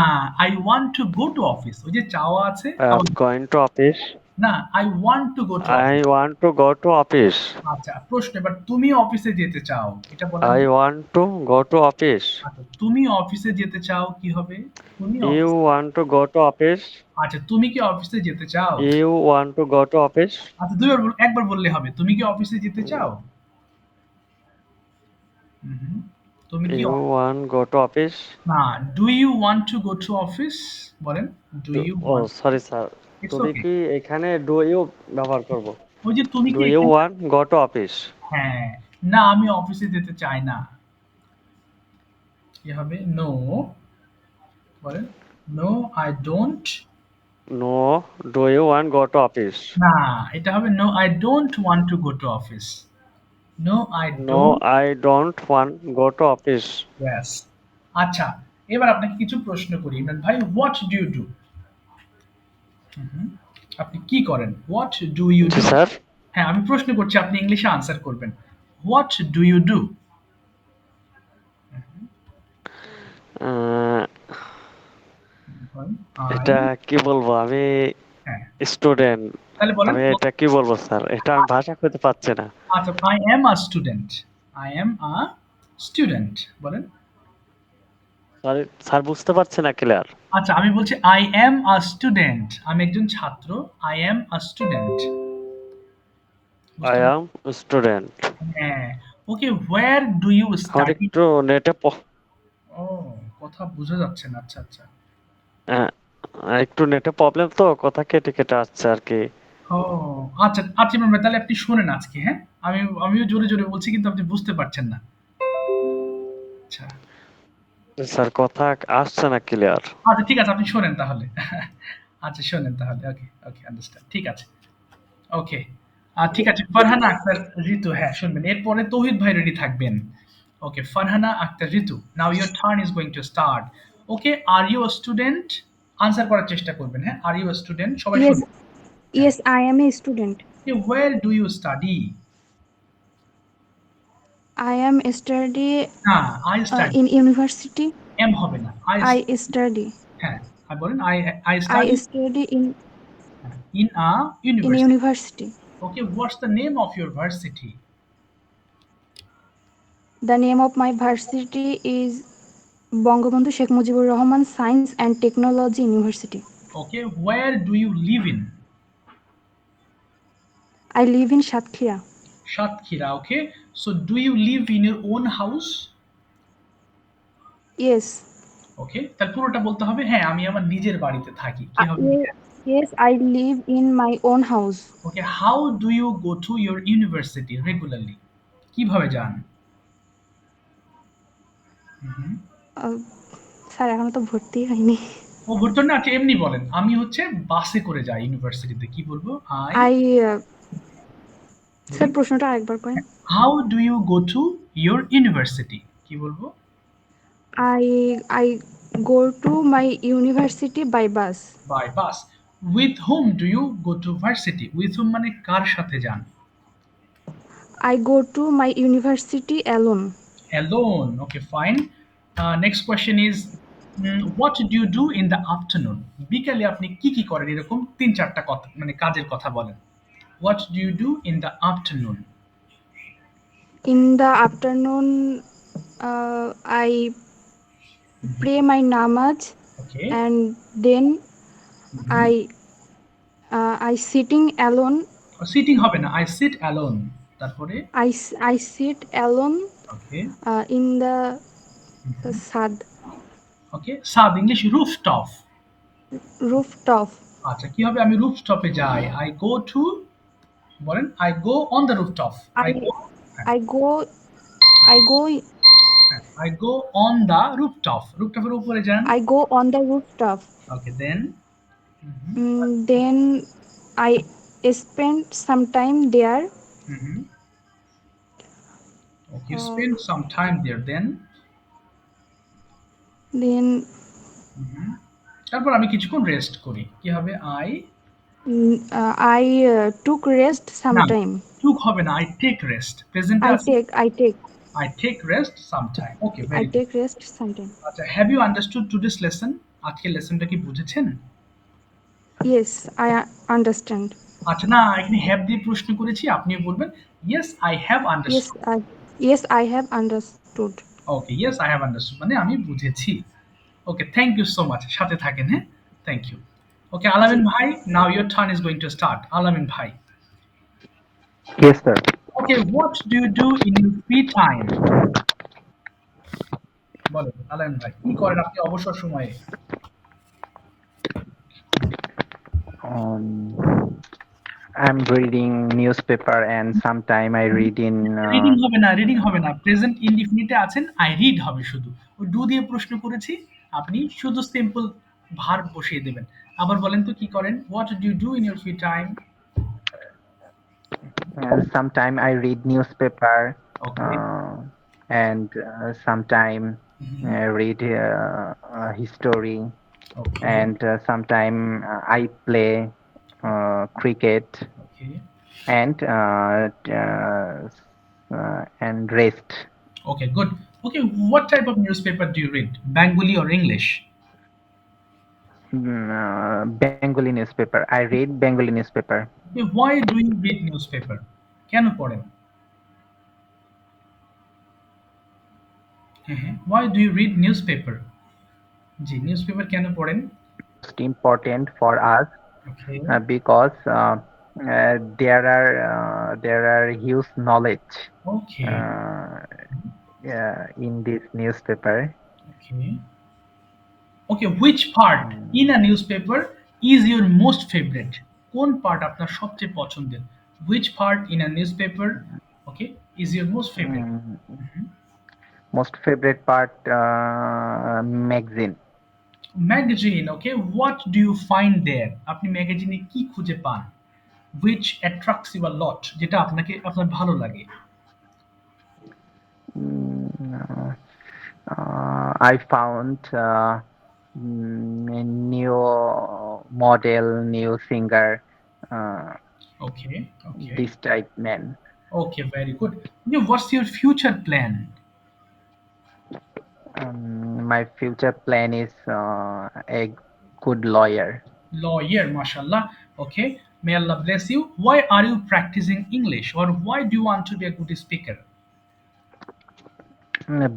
[SPEAKER 1] I want to go to office। ওই যে চাওয়া আছে,
[SPEAKER 2] I am going to office.
[SPEAKER 1] না, I want to go to
[SPEAKER 2] I
[SPEAKER 1] office।
[SPEAKER 2] want to go to office.
[SPEAKER 1] আচ্ছা, প্রশ্ন এবার, তুমি অফিসে যেতে চাও, এটা বলেন।
[SPEAKER 2] I want to go to office.
[SPEAKER 1] আচ্ছা, তুমি অফিসে যেতে চাও কি হবে? তুমি
[SPEAKER 2] You want to go to office.
[SPEAKER 1] আচ্ছা, তুমি কি অফিসে যেতে চাও?
[SPEAKER 2] You want to go to office.
[SPEAKER 1] আচ্ছা, একবার বললে হবে, তুমি কি অফিসে যেতে চাও? হুম, তুমি কি
[SPEAKER 2] You want go to office.
[SPEAKER 1] না, do you want to go to office বলেন। Do you
[SPEAKER 2] Oh,
[SPEAKER 1] want?
[SPEAKER 2] sorry sir.
[SPEAKER 1] It's
[SPEAKER 2] তুমি
[SPEAKER 1] ওকে।
[SPEAKER 2] কি এখানে do you ব্যবহার করব?
[SPEAKER 1] ওই যে তুমি
[SPEAKER 2] Do
[SPEAKER 1] কি
[SPEAKER 2] you
[SPEAKER 1] এখানে,
[SPEAKER 2] want go to office?
[SPEAKER 1] হ্যাঁ, না আমি অফিসে যেতে চাই না, কি হবে? নো বলেন। No, I don't.
[SPEAKER 2] No, do you want go to office?
[SPEAKER 1] না, এটা হবে no I don't want to go to office. No I
[SPEAKER 2] No,
[SPEAKER 1] don't.
[SPEAKER 2] I don't want go to office.
[SPEAKER 1] ব্যাস। আচ্ছা, এবার আপনাকে কিছু প্রশ্ন করি ইমরান ভাই, হোয়াট ডু ইউ ডু? আপনি কি করেন? হোয়াট ডু ইউ
[SPEAKER 2] জি
[SPEAKER 1] ডু?
[SPEAKER 2] স্যার।
[SPEAKER 1] হ্যাঁ, আমি প্রশ্ন করছি, আপনি ইংলিশে আনসার করবেন। What do you do?
[SPEAKER 2] Ah,
[SPEAKER 1] I
[SPEAKER 2] এটা কি বলবো আমি
[SPEAKER 1] হ্যাঁ,
[SPEAKER 2] স্টুডেন্ট।
[SPEAKER 1] তাহলে বলেন।
[SPEAKER 2] আমি এটা কি বলবো স্যার? এটা আমি ভাষা খুঁজে পাচ্ছি না।
[SPEAKER 1] আচ্ছা, I am a student. I am a student বলেন।
[SPEAKER 2] সরি স্যার, বুঝতে পারছি না ক্লিয়ার।
[SPEAKER 1] আচ্ছা, আমি বলছি আই অ্যাম আ স্টুডেন্ট। আমি একজন ছাত্র। I am a student.
[SPEAKER 2] I am student.
[SPEAKER 1] হ্যাঁ। ওকে, হোয়ার ডু ইউ
[SPEAKER 2] আমার
[SPEAKER 1] স্টাডি?
[SPEAKER 2] একটু নেটে
[SPEAKER 1] ও, কথা বোঝা যাচ্ছে না। আচ্ছা, আচ্ছা।
[SPEAKER 2] একটু নেটে প্রবলেম তো, কথা কেটে কেটে আসছে আর কি।
[SPEAKER 1] ও, আচ্ছা, আচ্ছা ইমরান ভাই, তাহলে আপনি শোনেন আজকে, হ্যাঁ? আমিও জোরে জোরে বলছি কিন্তু আপনি বুঝতে পারছেন না। আচ্ছা,
[SPEAKER 2] স্যার কথা আসছে না ক্লিয়ার।
[SPEAKER 1] আচ্ছা, ঠিক আছে, আপনি শোনেন তাহলে। আচ্ছা, শোনেন তাহলে। ওকে, ওকে, আন্ডারস্ট্যান্ড। ঠিক আছে। ওকে। ঠিক আছে, ফারহানা আক্তার ঋতু, হ্যাঁ শুনবেন। এরপরে তৌহিদ ভাই রেডি থাকবেন। Okay, Farhana Akter Ritu, now your turn is going to start. Okay, are you a student? Answer করার চেষ্টা করবেন, হ্যাঁ? Are you a student? সবাই
[SPEAKER 8] Yes,
[SPEAKER 1] শুনুন।
[SPEAKER 8] yes, I am a student.
[SPEAKER 1] Where do you study?
[SPEAKER 8] I am study
[SPEAKER 1] না, I study.
[SPEAKER 8] in university.
[SPEAKER 1] Am হবে না।
[SPEAKER 8] I study.
[SPEAKER 1] হ্যাঁ, আর বলেন I
[SPEAKER 8] I
[SPEAKER 1] study
[SPEAKER 8] study
[SPEAKER 1] in a
[SPEAKER 8] in
[SPEAKER 1] university.
[SPEAKER 8] university.
[SPEAKER 1] Okay, what's the name of your varsity?
[SPEAKER 8] The name of my varsity is Bangabandhu Sheikh Mujibur Rahman Science and Technology University.
[SPEAKER 1] Okay, where do you live in?
[SPEAKER 8] I live in Satkhiya.
[SPEAKER 1] Satkhira, okay. So do you live in your own house?
[SPEAKER 8] Yes.
[SPEAKER 1] Okay, তাহলে পুরোটা বলতে হবে, হ্যাঁ আমি আমার নিজের বাড়িতে থাকি, কি হবে?
[SPEAKER 8] Yes, I live in my own house.
[SPEAKER 1] Okay, how do you go to your university regularly? কিভাবে যান? হুম।
[SPEAKER 8] স্যার এখনো তো ভর্তি হয়নি।
[SPEAKER 1] ও ভর্তি না, আচ্ছা এমনি বলেন, আমি হচ্ছে বাসে করে যাই ইউনিভার্সিটিতে, কি বলবো?
[SPEAKER 8] আই স্যার প্রশ্নটা আরেকবার করেন।
[SPEAKER 1] How do you go to your university, কি বলবো?
[SPEAKER 8] I I go to my university by bus.
[SPEAKER 1] By bus. With whom do you go to varsity? With whom মানে কার সাথে যান?
[SPEAKER 8] I go to my university alone.
[SPEAKER 1] Alone, okay fine. Next question is what do you do in the afternoon? বিকালে আপনি কি কি করেন? এরকম 3-4টা কথা, মানে কাজের কথা বলেন। What do you do in the afternoon?
[SPEAKER 8] In the afternoon I pray my namaz
[SPEAKER 1] okay,
[SPEAKER 8] and then I sitting alone.
[SPEAKER 1] Sitting হবে না, আই সিট অ্যালোন, তারপরে
[SPEAKER 8] I sit alone
[SPEAKER 1] okay,
[SPEAKER 8] in the sad
[SPEAKER 1] okay সাদ ইংলিশ রুফটপ।
[SPEAKER 8] rooftop.
[SPEAKER 1] আচ্ছা কি হবে? আমি রুফটপে যাই, আই গো টু, বলেন I go on the rooftop. I go,
[SPEAKER 8] I go I go
[SPEAKER 1] I go on the rooftop, রুফটপের উপরে যান।
[SPEAKER 8] I go on the rooftop.
[SPEAKER 1] Okay then,
[SPEAKER 8] Then I spend some time there.
[SPEAKER 1] Okay spend some time there, then
[SPEAKER 8] Then
[SPEAKER 1] তারপর আমি কিছুক্ষণ রেস্ট করি, কি হবে? I
[SPEAKER 8] I took rest some
[SPEAKER 1] না,
[SPEAKER 8] time.
[SPEAKER 1] টুক হবে না, আই টেক রেস্ট, প্রেজেন্টে আছে, I take rest some time. Okay
[SPEAKER 8] I
[SPEAKER 1] very good.
[SPEAKER 8] take rest some time.
[SPEAKER 1] আচ্ছা, have you understood today's lesson? আজকের লেসনটা কি বুঝেছেন?
[SPEAKER 8] Yes, I understand.
[SPEAKER 1] আচ্ছা না, এখানে হ্যাভ দিয়ে প্রশ্ন করেছি, আপনিও বলবেন yes I have understood.
[SPEAKER 8] Yes, I have understood.
[SPEAKER 1] ওকে, ইয়েস আই হ্যাভ আন্ডারস্টুড মানে আমি বুঝেছি। Okay, thank you so much, সাথে থাকেন, হ্যাঁ, থ্যাংক ইউ। ওকে আলামিন ভাই, now your turn is going to start. Alamin ভাই,
[SPEAKER 5] Yes, sir.
[SPEAKER 1] Okay what do you do in your free time? বলেন আলামিন ভাই, কি করেন আপনি অবসর সময়ে?
[SPEAKER 5] I'm reading newspaper and sometime I read in
[SPEAKER 1] reading হবে না, রিডিং হবে না, প্রেজেন্ট ইনডিফিনিটে আছেন, আই রিড হবে শুধু। ওই ডু দিয়ে প্রশ্ন করেছি, আপনি শুধু সিম্পল ভার্ব বসিয়ে দেবেন। আবার বলেন তো কি করেন? What do you do in your free time?
[SPEAKER 5] sometime I read newspaper
[SPEAKER 1] Okay.
[SPEAKER 5] and sometime I read history
[SPEAKER 1] Okay.
[SPEAKER 5] and sometime I play cricket
[SPEAKER 1] Okay.
[SPEAKER 5] and rest.
[SPEAKER 1] Okay, good. Okay, what type of newspaper do you read? Bengali or English?
[SPEAKER 5] Bengali newspaper. I read Bengali newspaper.
[SPEAKER 1] Okay, why do you read newspaper? কেন পড়েন? Why do you read newspaper? G, newspaper কেন পড়েন?
[SPEAKER 5] Most important for us
[SPEAKER 1] Okay.
[SPEAKER 5] because there are huge knowledge
[SPEAKER 1] Okay.
[SPEAKER 5] in this newspaper.
[SPEAKER 1] Okay. Okay, which part in a newspaper is your most favorite? কোন part আপনার সবচেয়ে পছন্দের? Which part in a newspaper, okay, is your most favorite?
[SPEAKER 5] Most favorite part magazine.
[SPEAKER 1] Magazine, okay. What do you find there? আপনি ম্যাগাজিনে কি খুঁজে পান? Which attracts you a lot? যেটা আপনার ভালো লাগে?
[SPEAKER 5] I found new model, new singer.
[SPEAKER 1] Okay. Okay.
[SPEAKER 5] This type man.
[SPEAKER 1] Okay, very good. What's your future plan?
[SPEAKER 5] My future plan is a good lawyer.
[SPEAKER 1] Lawyer, mashallah. Okay, may Allah bless you. Why are you practicing English, or why do you want to be a good speaker?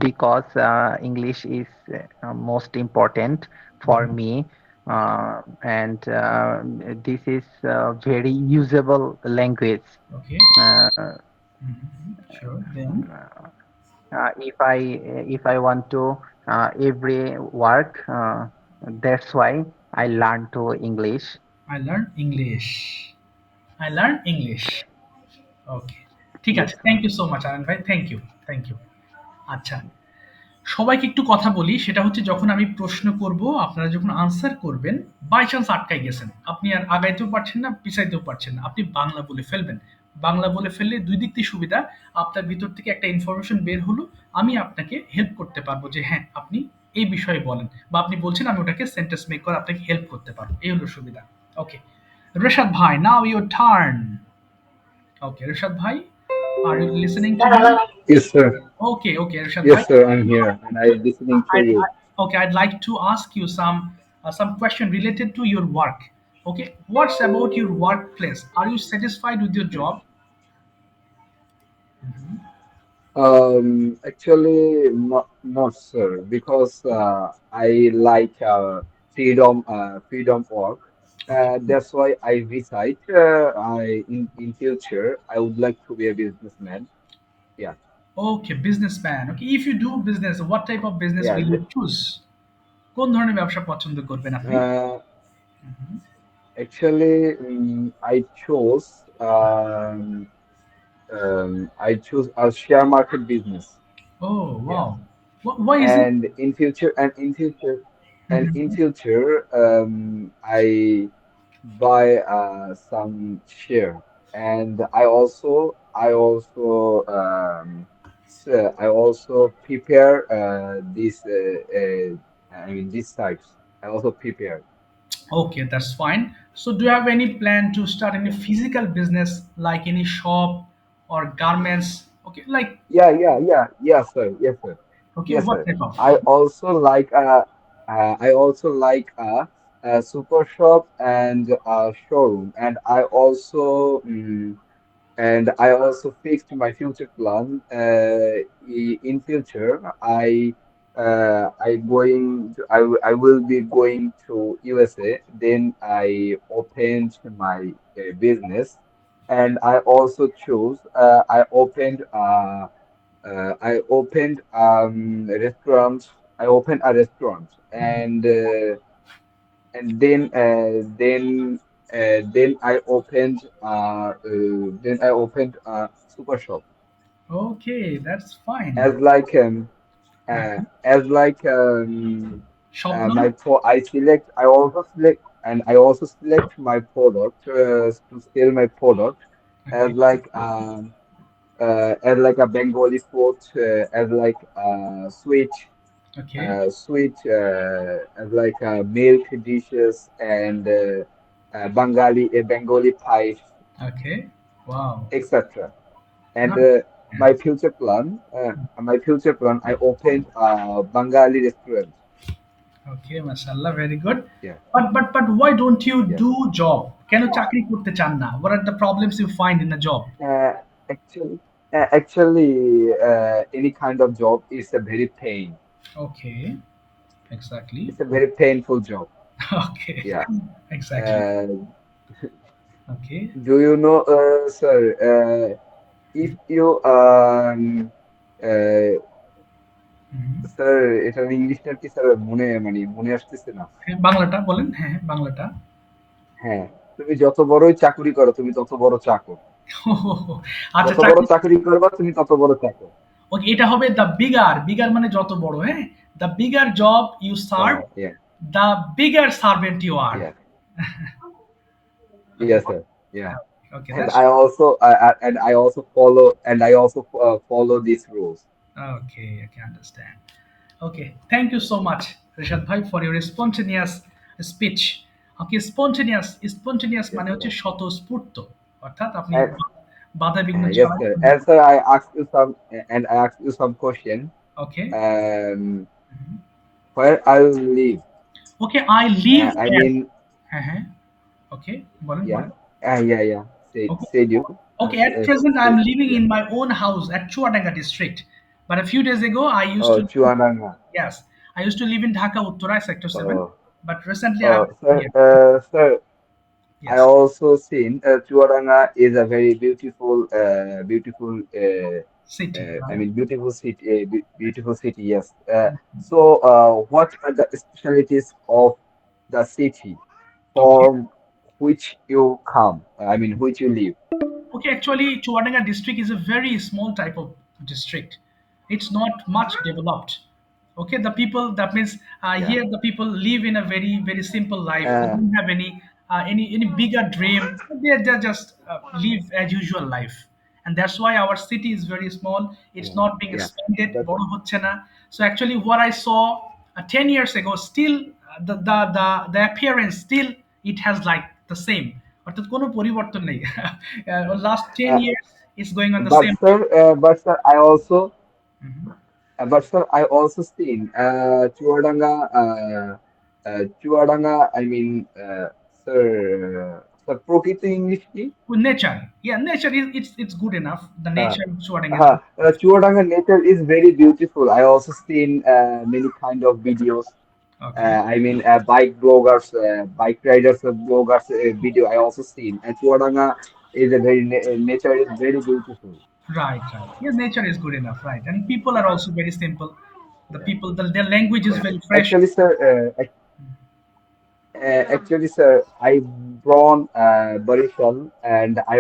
[SPEAKER 5] Because English is most important for me, and this is a very usable language.
[SPEAKER 1] Okay. Sure. Then
[SPEAKER 5] If I want to every work, that's why I learn to English.
[SPEAKER 1] I learn English. I learn English. ওকে, ঠিক
[SPEAKER 5] Yes.
[SPEAKER 1] আছে, থ্যাংক ইউ সো মাচ আনন্দ ভাই, থ্যাংক ইউ। আচ্ছা, সবাইকে একটু কথা বলি, সেটা হচ্ছে যখন আমি প্রশ্ন করব আপনারা যখন আনসার করবেন, বাই চান্স আটকাই গেছেন, আপনি আর আগাইতেও পারছেন না, পিছাইতেও পারছেন না, আপনি বাংলা বলে ফেলবেন। বাংলা বলে ফেললে দুই দিক থেকে সুবিধা, আপনার ভিতর থেকে একটা ইনফরমেশন বের হলো, আমি আপনাকে হেল্প করতে পারবো যে হ্যাঁ আপনি এই বিষয়ে বলেন, বা আপনি বলছেন আমি ওটাকে সেন্টেন্স মেক করে আপনাকে হেল্প করতে পারবো, এই হলো সুবিধা। ওকে, রেশাদ ভাই, নাও ইউর টার্ন। ওকে, রেশাদ ভাই, are you listening to me?
[SPEAKER 4] Yes, sir.
[SPEAKER 1] Okay, okay, Arshad
[SPEAKER 4] Yes,
[SPEAKER 1] bhai.
[SPEAKER 4] sir. I'm here and I'm listening to you.
[SPEAKER 1] Okay, I'd like to ask you some question related to your work. Okay, what's about your workplace? Are you satisfied with your job?
[SPEAKER 4] Actually, not sir, because I like freedom work. That's why I decide in future I would like to be a businessman. Yeah,
[SPEAKER 1] Okay, businessman. Okay, if you do business, what type of business
[SPEAKER 4] yeah.
[SPEAKER 1] will you choose? কোন ধরনের ব্যবসা পছন্দ করবেন আপনি?
[SPEAKER 4] Actually, I chose a share market business.
[SPEAKER 1] Oh,
[SPEAKER 4] Yeah.
[SPEAKER 1] wow. Why is it?
[SPEAKER 4] And in future, I buy some share, and I also prepare these types. I also prepare.
[SPEAKER 1] Okay, that's fine. So, do you have any plan to start any physical business, like any shop or garments? Okay, like,
[SPEAKER 4] Yes, sir. Yes, sir.
[SPEAKER 1] okay,
[SPEAKER 4] Yes,
[SPEAKER 1] what
[SPEAKER 4] sir.
[SPEAKER 1] type of?
[SPEAKER 4] I also like a super shop and a showroom, and I also fixed my future plan. In future, I will be going to USA. Then I opened my business, and I also chose. I opened a restaurant. I opened a restaurant, and then I opened a super shop.
[SPEAKER 1] Okay, that's fine.
[SPEAKER 4] As like as like
[SPEAKER 1] Shop
[SPEAKER 4] my
[SPEAKER 1] name?
[SPEAKER 4] pro I also select my product to sell my product as
[SPEAKER 1] Okay,
[SPEAKER 4] like a Bengali food, as like
[SPEAKER 1] okay,
[SPEAKER 4] as like milk dishes and Bengali pie,
[SPEAKER 1] okay. Wow.
[SPEAKER 4] etc. And
[SPEAKER 1] Not
[SPEAKER 4] my future plan, I opened a Bengali restaurant.
[SPEAKER 1] okay, mashallah, very good.
[SPEAKER 4] Yeah,
[SPEAKER 1] But why don't you
[SPEAKER 4] yeah.
[SPEAKER 1] do job? কেন চাকরি করতে চান না? What are the problems you find in a job?
[SPEAKER 4] Uh, any kind of job is a very pain.
[SPEAKER 1] Okay, exactly.
[SPEAKER 4] It's a very painful job.
[SPEAKER 1] Okay,
[SPEAKER 4] Yeah.
[SPEAKER 1] exactly.
[SPEAKER 4] Uh,
[SPEAKER 1] Okay.
[SPEAKER 4] do you know, sir? If you uh, sir এটার ইংলিশটা কি স্যার মনে আসতেছে না।
[SPEAKER 1] হ্যাঁ, বাংলাটা বলেন। হ্যাঁ, হ্যাঁ, বাংলাটা।
[SPEAKER 4] হ্যাঁ, তুমি যত বড়ই চাকুরি করো তুমি তত বড় চাকর।
[SPEAKER 1] আচ্ছা,
[SPEAKER 4] যত বড়
[SPEAKER 1] চাকরি।
[SPEAKER 4] চাকরি করবা তুমি তত বড় চাকর।
[SPEAKER 1] ওকে, এটা হবে দ্য বিগার মানে যত বড়, হ্যাঁ? The bigger job you serve,
[SPEAKER 4] Yeah,
[SPEAKER 1] the bigger servant you are.
[SPEAKER 4] yeah,
[SPEAKER 1] Okay.
[SPEAKER 4] yes, sir. Yeah.
[SPEAKER 1] Okay,
[SPEAKER 4] And
[SPEAKER 1] that's
[SPEAKER 4] I also follow these rules.
[SPEAKER 1] okay. I can understand. Okay, thank you so much, Rishad bhai, for your spontaneous speech. Okay, spontaneous
[SPEAKER 4] Yes,
[SPEAKER 1] মানে হচ্ছে
[SPEAKER 4] sir.
[SPEAKER 1] স্বতঃস্ফূর্ত, অর্থাৎ আপনি
[SPEAKER 4] And,
[SPEAKER 1] বাধা বিঘ্ন
[SPEAKER 4] yes,
[SPEAKER 1] ছাড়াই।
[SPEAKER 4] sir. And sir, I asked you some question.
[SPEAKER 1] Okay.
[SPEAKER 4] Um, where I will live?
[SPEAKER 1] Okay, I live
[SPEAKER 4] I
[SPEAKER 1] at,
[SPEAKER 4] mean,
[SPEAKER 1] হ্যাঁ, হ্যাঁ। Okay, বলেন,
[SPEAKER 4] yeah,
[SPEAKER 1] বলেন।
[SPEAKER 4] yeah.
[SPEAKER 1] Okay.
[SPEAKER 4] Said you.
[SPEAKER 1] Okay, at present
[SPEAKER 4] Say,
[SPEAKER 1] I'm living
[SPEAKER 4] yeah.
[SPEAKER 1] in my own house at Chuadanga district. But a few days ago I used
[SPEAKER 4] Oh,
[SPEAKER 1] to,
[SPEAKER 4] Chuananga.
[SPEAKER 1] yes, I used to live in Dhaka Uttorai sector 7.
[SPEAKER 4] Oh,
[SPEAKER 1] But recently I'm
[SPEAKER 4] oh, sir,
[SPEAKER 1] here.
[SPEAKER 4] sir. I
[SPEAKER 1] Yes.
[SPEAKER 4] also seen Chuaranga is a very beautiful.
[SPEAKER 1] City,
[SPEAKER 4] I
[SPEAKER 1] right?
[SPEAKER 4] mean, beautiful city. Yes. So, what are the specialties of the city
[SPEAKER 1] Okay.
[SPEAKER 4] from which you come? I mean, which you live?
[SPEAKER 1] Okay, actually, Chuadanga district is a very small type of district. It's not much developed. Okay, the people, that means
[SPEAKER 4] Yeah.
[SPEAKER 1] here the people live in a very very simple life. They
[SPEAKER 4] Uh,
[SPEAKER 1] don't have any bigger dream. They just live as usual life, and that's why our city is very small. It's
[SPEAKER 4] yeah.
[SPEAKER 1] not being
[SPEAKER 4] Yeah.
[SPEAKER 1] expanded.
[SPEAKER 4] But
[SPEAKER 1] বড় হচ্ছে না. So actually, what I saw 10 years ago, still the appearance still it has like the same. অর্থাৎ কোনো পরিবর্তন নেই. Last 10
[SPEAKER 4] uh,
[SPEAKER 1] years is going on the
[SPEAKER 4] but
[SPEAKER 1] same.
[SPEAKER 4] sir, but sir, I also
[SPEAKER 1] Mhm.
[SPEAKER 4] But sir, I also seen Chuadanga. I mean, sir, Prokiti English ki?
[SPEAKER 1] With nature, yeah, nature is it's good enough. The
[SPEAKER 4] Uh,
[SPEAKER 1] nature of Chuadang is good.
[SPEAKER 4] Chuadanga nature is very beautiful. I also seen many kind of videos.
[SPEAKER 1] Okay.
[SPEAKER 4] I mean, bike bloggers, bike riders, bloggers video. I also seen. And Chuadanga is a nature is very beautiful.
[SPEAKER 1] Right, right. Yeah, nature is good enough, right? And people are also very simple. The
[SPEAKER 4] Yeah,
[SPEAKER 1] people, their language is
[SPEAKER 4] yeah.
[SPEAKER 1] very fresh.
[SPEAKER 4] Actually, sir, actually, sir, I born Barishal and I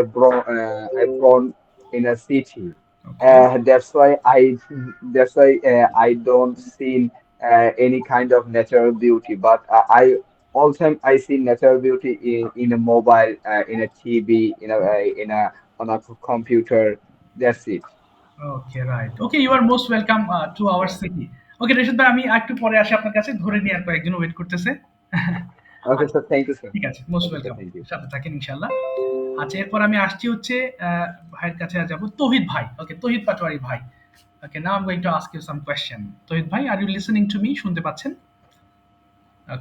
[SPEAKER 4] born in a city.
[SPEAKER 1] Okay.
[SPEAKER 4] That's why I don't see any kind of natural beauty. But I all time I see natural beauty in a mobile, in a TV, on a computer. That's it.
[SPEAKER 1] Okay, right. Okay, you are most welcome to our
[SPEAKER 4] Yeah.
[SPEAKER 1] city. Okay, Reshad ভাই আমি একটু পরে আসি আপনার কাছে ধরে নিয়ে আর কয়েকজন ওয়েট করতেছে।
[SPEAKER 4] Okay,
[SPEAKER 1] আচ্ছা,
[SPEAKER 4] sir. Thank you, sir.
[SPEAKER 1] ঠিক আছে, most
[SPEAKER 4] Okay, sir.
[SPEAKER 1] Welcome.
[SPEAKER 4] Thank you.
[SPEAKER 1] সাথে থাকেন ইনশাআল্লাহ। আচ্ছা, এরপর আমি আসছি হচ্ছে ভাইয়ের কাছে যাব তৌহিদ ভাই। ওকে, তৌহিদ পাটোয়ারি ভাই। Okay, now I'm going to ask you some question. তৌহিদ ভাই, are you listening to me? শুনতে পাচ্ছেন?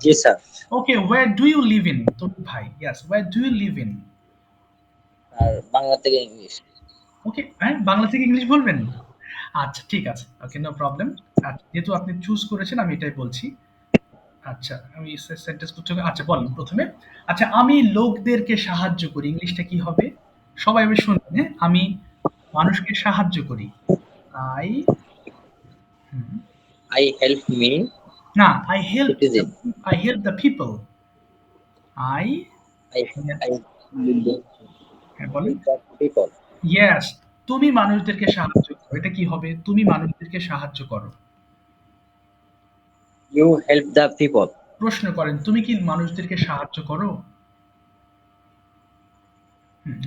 [SPEAKER 6] জি
[SPEAKER 1] Okay.
[SPEAKER 6] Sir.
[SPEAKER 1] Okay, where do you live in? তৌহিদ ভাই, yes, where do you live in?
[SPEAKER 6] আর বাংলা থেকে ইংলিশ।
[SPEAKER 1] ওকে, হ্যাঁ, বাংলা থেকে ইংলিশ বলবেন? আচ্ছা, ঠিক আছে। ওকে, নো প্রবলেম। আচ্ছা, যেহেতু আপনি চুজ করেছেন আমি এটাই বলছি। আচ্ছা, আমি সেন্টেন্স করতে হবে। আচ্ছা, বলেন ১ম এ। আচ্ছা, আমি লোকদেরকে সাহায্য করি। ইংলিশটা কি হবে? সবাই এবার শুনবেন, হ্যাঁ? আমি মানুষকে সাহায্য করি। I hmm,
[SPEAKER 6] I help me
[SPEAKER 1] না,
[SPEAKER 6] citizen.
[SPEAKER 1] I help the people. I
[SPEAKER 6] I I
[SPEAKER 1] হ্যাঁ, বলেন।
[SPEAKER 6] Help the people.
[SPEAKER 1] ইয়েস, তুমি মানুষদেরকে সাহায্য করো। এটা কি হবে? তুমি মানুষদেরকে সাহায্য করো।
[SPEAKER 6] You help the people.
[SPEAKER 1] প্রশ্ন করেন, তুমি কি মানুষদেরকে সাহায্য করো?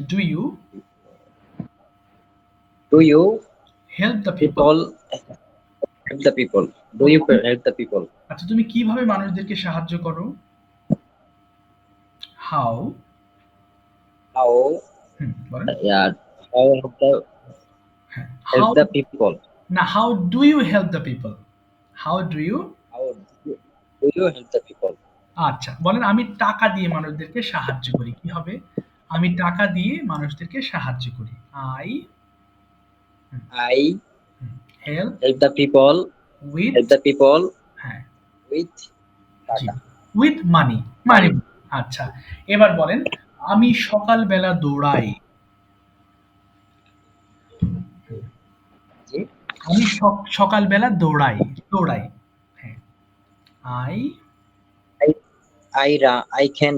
[SPEAKER 1] Do you
[SPEAKER 6] do you
[SPEAKER 1] help the people?
[SPEAKER 6] People help the people? Do you help the people?
[SPEAKER 1] আচ্ছা, তুমি কিভাবে মানুষদেরকে সাহায্য করো? হাউ
[SPEAKER 6] হাউ
[SPEAKER 1] বলেন।
[SPEAKER 6] How help the
[SPEAKER 1] how
[SPEAKER 6] people?
[SPEAKER 1] না, how do you help the people? How do you
[SPEAKER 6] how do you help the people?
[SPEAKER 1] আচ্ছা, বলেন আমি টাকা দিয়ে মানুষদেরকে সাহায্য করি। কি হবে? আমি টাকা দিয়ে মানুষদেরকে সাহায্য করি। I
[SPEAKER 6] I
[SPEAKER 1] help
[SPEAKER 6] help the people
[SPEAKER 1] with
[SPEAKER 6] help the people
[SPEAKER 1] হ্যাঁ,
[SPEAKER 6] উইথ
[SPEAKER 1] জি,
[SPEAKER 6] টাকা
[SPEAKER 1] উইথ মানি।
[SPEAKER 6] মানি।
[SPEAKER 1] আচ্ছা, এবার বলেন আমি সকালবেলা দৌড়াই।
[SPEAKER 6] জি।
[SPEAKER 1] আমি সকালবেলা দৌড়াই। হ্যাঁ, আই
[SPEAKER 6] আই আই ক্যান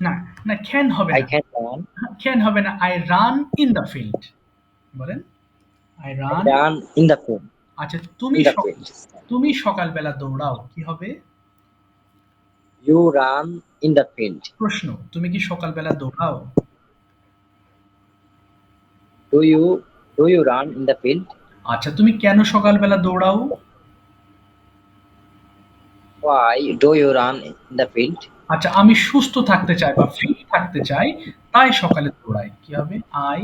[SPEAKER 1] না, না, ক্যান হবে
[SPEAKER 6] আই
[SPEAKER 1] না।
[SPEAKER 6] ক্যান রান
[SPEAKER 1] ক্যান হবে না। I run in the field. বলেন I
[SPEAKER 6] I
[SPEAKER 1] run.
[SPEAKER 6] Run in the field
[SPEAKER 1] আচ্ছা,
[SPEAKER 6] ইন দ্য ফিল্ড।
[SPEAKER 1] তুমি সকালবেলা দৌড়াও। কি হবে?
[SPEAKER 6] You run in the field.
[SPEAKER 1] প্রশ্ন, তুমি কি সকালবেলা দৌড়াও?
[SPEAKER 6] Do you run in the field?
[SPEAKER 1] আচ্ছা, তুমি কেন সকালবেলা দৌড়াও?
[SPEAKER 6] Why do you run in the field?
[SPEAKER 1] আচ্ছা, আমি সুস্থ থাকতে চাই বা ফিট থাকতে চাই, তাই সকালে দৌড়াই। কি হবে? আই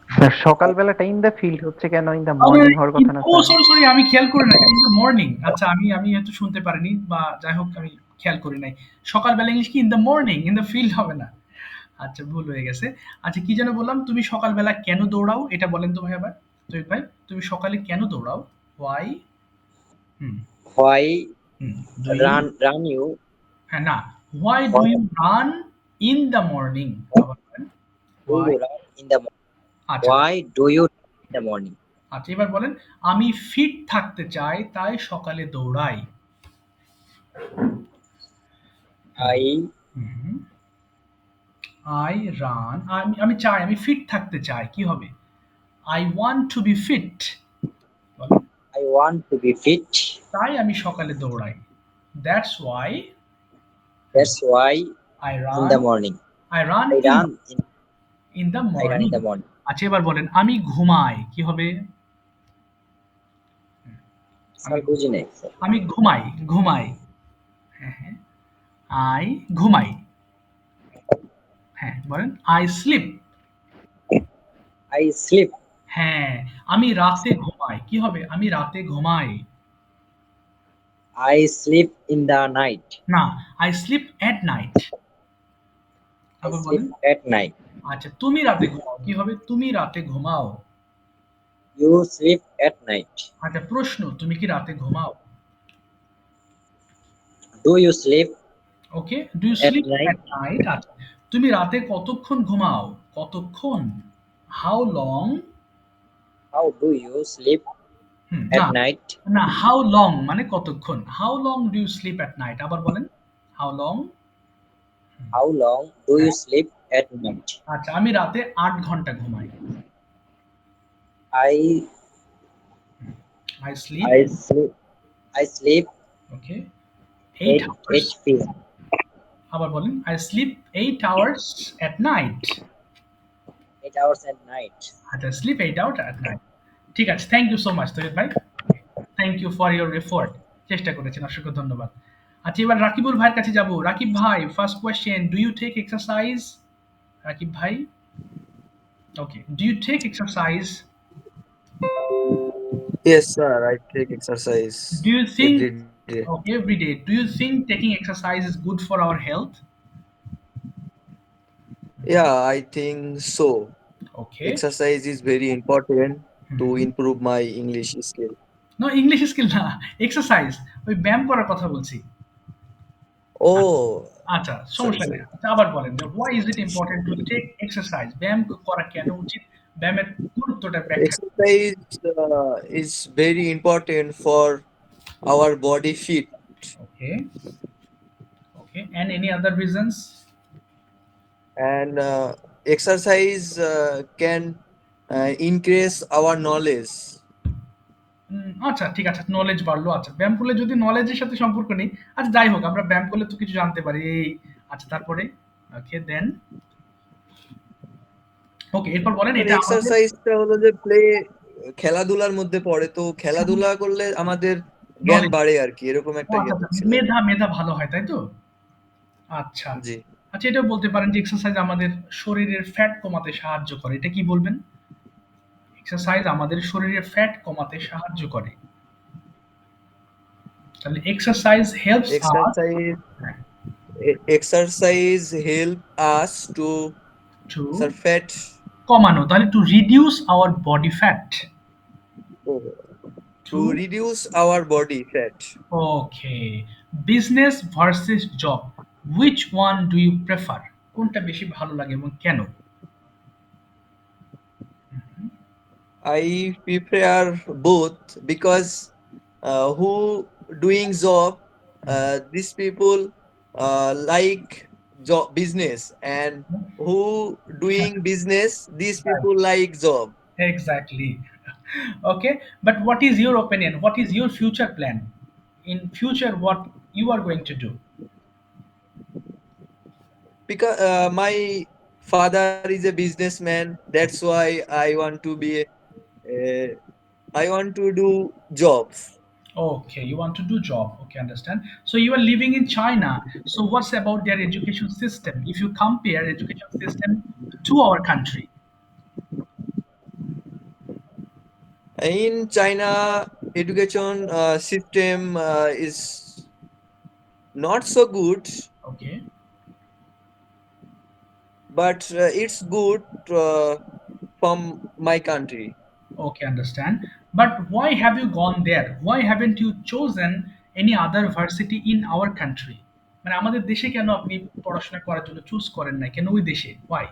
[SPEAKER 5] স্যার সকালবেলাটা ইন দ্য ফিল্ড হচ্ছে কেন? ইন দ্য মর্নিং হওয়ার কথা না স্যার?
[SPEAKER 1] সরি, আমি খেয়াল করি নাই। In the morning. আচ্ছা, আমি হয়তো শুনতে পারিনি বা যাই হোক আমি খেয়াল করি নাই। সকালবেলা ইংলিশ কি in the morning, in the field হবে না। আচ্ছা, ভুল হয়ে গেছে। আচ্ছা, কি যেন বললাম? তুমি সকালবেলা কেন দৌড়াও? এটা বলেন তো ভাই আবার। তৈব ভাই, তুমি সকালে কেন দৌড়াও? Why? Hmm,
[SPEAKER 6] why
[SPEAKER 1] hmm, do you?
[SPEAKER 6] Run you
[SPEAKER 1] হ্যাঁ, না। Why do you run in the morning? আবার বলেন।
[SPEAKER 5] Do
[SPEAKER 1] Why?
[SPEAKER 5] you run in the morning?
[SPEAKER 1] আচ্ছা,
[SPEAKER 5] Why do you run in the morning?
[SPEAKER 1] আচ্ছা এবার বলেন আমি ফিট থাকতে চাই তাই সকালে দৌড়াই।
[SPEAKER 5] I
[SPEAKER 1] hmm. I run আমি চাই আমি ফিট থাকতে চাই কি হবে? I want to be fit বলেন।
[SPEAKER 5] want to be fit.
[SPEAKER 1] তাই আমি সকালে দৌড়াই। That's why
[SPEAKER 5] That's why
[SPEAKER 1] I
[SPEAKER 5] in the
[SPEAKER 1] run
[SPEAKER 5] morning
[SPEAKER 1] I run
[SPEAKER 5] I
[SPEAKER 1] in
[SPEAKER 5] run in
[SPEAKER 1] in the
[SPEAKER 5] I run in
[SPEAKER 1] morning.
[SPEAKER 5] the morning.
[SPEAKER 1] আচ্ছা এবার বলেন আমি ঘুমাই কি হবে? আমি
[SPEAKER 5] স্যার বুঝি নাই স্যার।
[SPEAKER 1] আমি ঘুমাই, ঘুমাই। হ্যাঁ, হ্যাঁ। I ঘুমাই। হ্যাঁ, বলেন I sleep।
[SPEAKER 5] I sleep.
[SPEAKER 1] হ্যাঁ, আমি রাতে ঘুমাই। কি হবে? আমি রাতে ঘুমাই।
[SPEAKER 5] I sleep in the night.
[SPEAKER 1] না, I sleep at night।
[SPEAKER 5] I
[SPEAKER 1] আবার
[SPEAKER 5] sleep
[SPEAKER 1] বলেন।
[SPEAKER 5] at night.
[SPEAKER 1] আচ্ছা, তুমি রাতে ঘুমাও। কি হবে? তুমি রাতে ঘুমাও।
[SPEAKER 5] You sleep at night.
[SPEAKER 1] আচ্ছা, প্রশ্ন তুমি কি রাতে ঘুমাও?
[SPEAKER 5] Do you sleep
[SPEAKER 1] okay, do you
[SPEAKER 5] at
[SPEAKER 1] sleep
[SPEAKER 5] night?
[SPEAKER 1] At night? আচ্ছা, তুমি রাতে কতক্ষণ ঘুমাও? কতক্ষণ? How long?
[SPEAKER 5] How do you sleep
[SPEAKER 1] না,
[SPEAKER 5] at night?
[SPEAKER 1] না হাউ লং মানে কতক্ষণ? How long do you sleep at night? আবার বলেন। How long?
[SPEAKER 5] How long do you
[SPEAKER 1] হ্যাঁ,
[SPEAKER 5] sleep at night?
[SPEAKER 1] আচ্ছা আমি রাতে ৮ ঘন্টা ঘুমাই।
[SPEAKER 5] I
[SPEAKER 1] I sleep
[SPEAKER 5] I sleep I sleep
[SPEAKER 1] okay 8 hours।
[SPEAKER 5] 8 p.m.
[SPEAKER 1] আবার বলেন I sleep 8 hours at night।
[SPEAKER 5] 8 hours at night.
[SPEAKER 1] আচ্ছা sleep 8 hours at night। ঠিক আছে, thank you so much Taiyab ভাই। Thank you for your effort. চেষ্টা করেছেন, অসংখ্য ধন্যবাদ। আচ্ছা এবার রাকিবুল ভাইয়ের কাছে যাব। রাকিব ভাই, first question, do you take exercise? Rakib ভাই, okay, do you take exercise?
[SPEAKER 9] Yes, sir. I take exercise
[SPEAKER 1] do you think
[SPEAKER 9] every day.
[SPEAKER 1] every day, do you think taking exercise is good for our health?
[SPEAKER 9] Yeah, I think so.
[SPEAKER 1] Okay,
[SPEAKER 9] Exercise is very important to improve my English skill.
[SPEAKER 1] No English skill না, এক্সারসাইজ, ওই ব্যায়াম করার কথা বলছি।
[SPEAKER 9] Oh,
[SPEAKER 1] আচ্ছা,
[SPEAKER 9] sorry,
[SPEAKER 1] সমস্যা নেই।
[SPEAKER 9] sorry.
[SPEAKER 1] আচ্ছা আবার বলেন যে why is it important to take exercise? ব্যায়াম করা কেন উচিত? ব্যায়ামের গুরুত্বটা ব্যাখ্যা করুন।
[SPEAKER 9] Exercise is very important for our body fit,
[SPEAKER 1] okay, okay, and any other reasons?
[SPEAKER 9] and exercise can increase our knowledge.
[SPEAKER 1] আচ্ছা ঠিক আছে, নলেজ বাড়লো। আচ্ছা, ব্যায়াম করলে যদি নলেজের সাথে সম্পর্ক নেই, আচ্ছা যাই হোক, আমরা ব্যায়াম করলে তো কিছু জানতে পারি এই। আচ্ছা তারপরে ওকে দেন ওকে, এরপর বলেন
[SPEAKER 9] মানে
[SPEAKER 1] এটা আমাদের
[SPEAKER 9] এক্সারসাইজটা হলো যে খেলাধুলার মধ্যে পড়ে, তো খেলাধুলা করলে আমাদের জ্ঞান
[SPEAKER 1] নলেজ।
[SPEAKER 9] বাড়ে আর কি, এরকম
[SPEAKER 1] ও
[SPEAKER 9] একটা
[SPEAKER 1] আচ্ছা,
[SPEAKER 9] ইয়ে
[SPEAKER 1] আচ্ছা,
[SPEAKER 9] দেখছিলাম।
[SPEAKER 1] মেধা মেধা ভালো হয় তাই তো? আচ্ছা,
[SPEAKER 9] জি।
[SPEAKER 1] আচ্ছা এটাও বলতে পারেন যে এক্সারসাইজ আমাদের শরীরের ফ্যাট কমাতে সাহায্য করে। এটা কি বলবেন? এক্সারসাইজ আমাদের শরীরের ফ্যাট কমাতে সাহায্য করে। তাহলে exercise helps us
[SPEAKER 9] exercise exercise help us to
[SPEAKER 1] to
[SPEAKER 9] sir fat
[SPEAKER 1] কমানো, তাহলে to reduce our body fat.
[SPEAKER 9] To
[SPEAKER 1] to
[SPEAKER 9] reduce our body fat.
[SPEAKER 1] Okay, business versus job, which one do you prefer? কোনটা বেশি ভালো লাগে এবং কেন?
[SPEAKER 9] I prefer both because who doing job, these people like job business, and who doing business, these people like job.
[SPEAKER 1] Exactly. Okay, but what is your opinion? What is your future plan? In future, what you are going to do?
[SPEAKER 9] Because my father is a businessman, that's why I want to do jobs.
[SPEAKER 1] Okay, you want to do job. Okay, understand. So you are living in China. So what's about their education system? If you compare education system to our country,
[SPEAKER 9] In China, education system is not so good,
[SPEAKER 1] okay,
[SPEAKER 9] but it's good from my country.
[SPEAKER 1] okay, understand. But why have you gone there? Why haven't you chosen any other varsity in our country? মানে আমাদের দেশে কেন আপনি পড়াশোনা করার জন্য চুজ করেন নাই, কেন ওই দেশে, Y?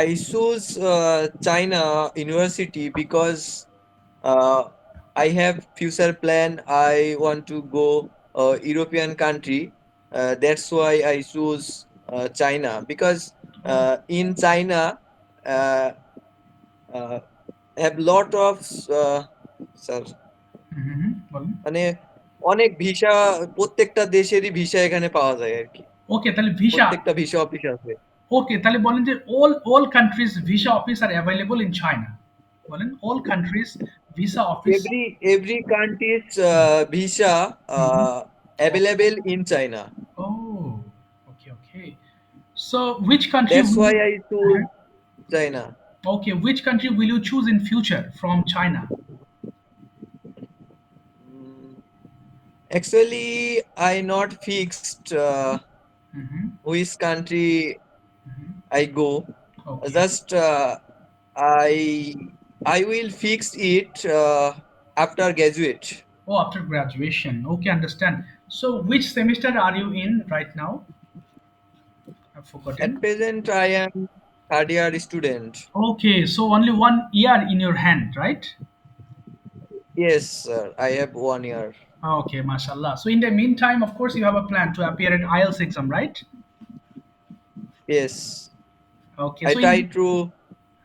[SPEAKER 9] I choose China University because I have future plan. I want to go European country. That's why I choose China because in China uh, uh, have lot of sir
[SPEAKER 1] বলেন।
[SPEAKER 9] মানে অনেক ভিসা, প্রত্যেকটা দেশেরই ভিসা এখানে পাওয়া যায় আর কি,
[SPEAKER 1] ওকে, তাহলে ভিসা,
[SPEAKER 9] প্রত্যেকটা ভিসা অফিস আছে।
[SPEAKER 1] ওকে তাহলে বলেন যে all countries visa office are available in China, বলেন all countries visa office.
[SPEAKER 9] Every country's visa available in China.
[SPEAKER 1] Oh, okay. So which country
[SPEAKER 9] That's
[SPEAKER 1] will
[SPEAKER 9] why
[SPEAKER 1] you,
[SPEAKER 9] I choose China.
[SPEAKER 1] okay, which country will you choose in future from China?
[SPEAKER 9] Actually, I not fixed which country I go.
[SPEAKER 1] Okay.
[SPEAKER 9] Just I will fix it after graduate.
[SPEAKER 1] Oh, after graduation. Okay, understand. So which semester are you in right now? I've forgotten.
[SPEAKER 9] At present, I am third year student.
[SPEAKER 1] Okay, so only 1 year in your hand, right?
[SPEAKER 9] Yes, sir. I have 1 year.
[SPEAKER 1] Okay, mashallah. So in the meantime, of course, you have a plan to appear at IELTS exam, right?
[SPEAKER 9] Yes.
[SPEAKER 1] Okay,
[SPEAKER 9] I
[SPEAKER 1] so
[SPEAKER 9] try to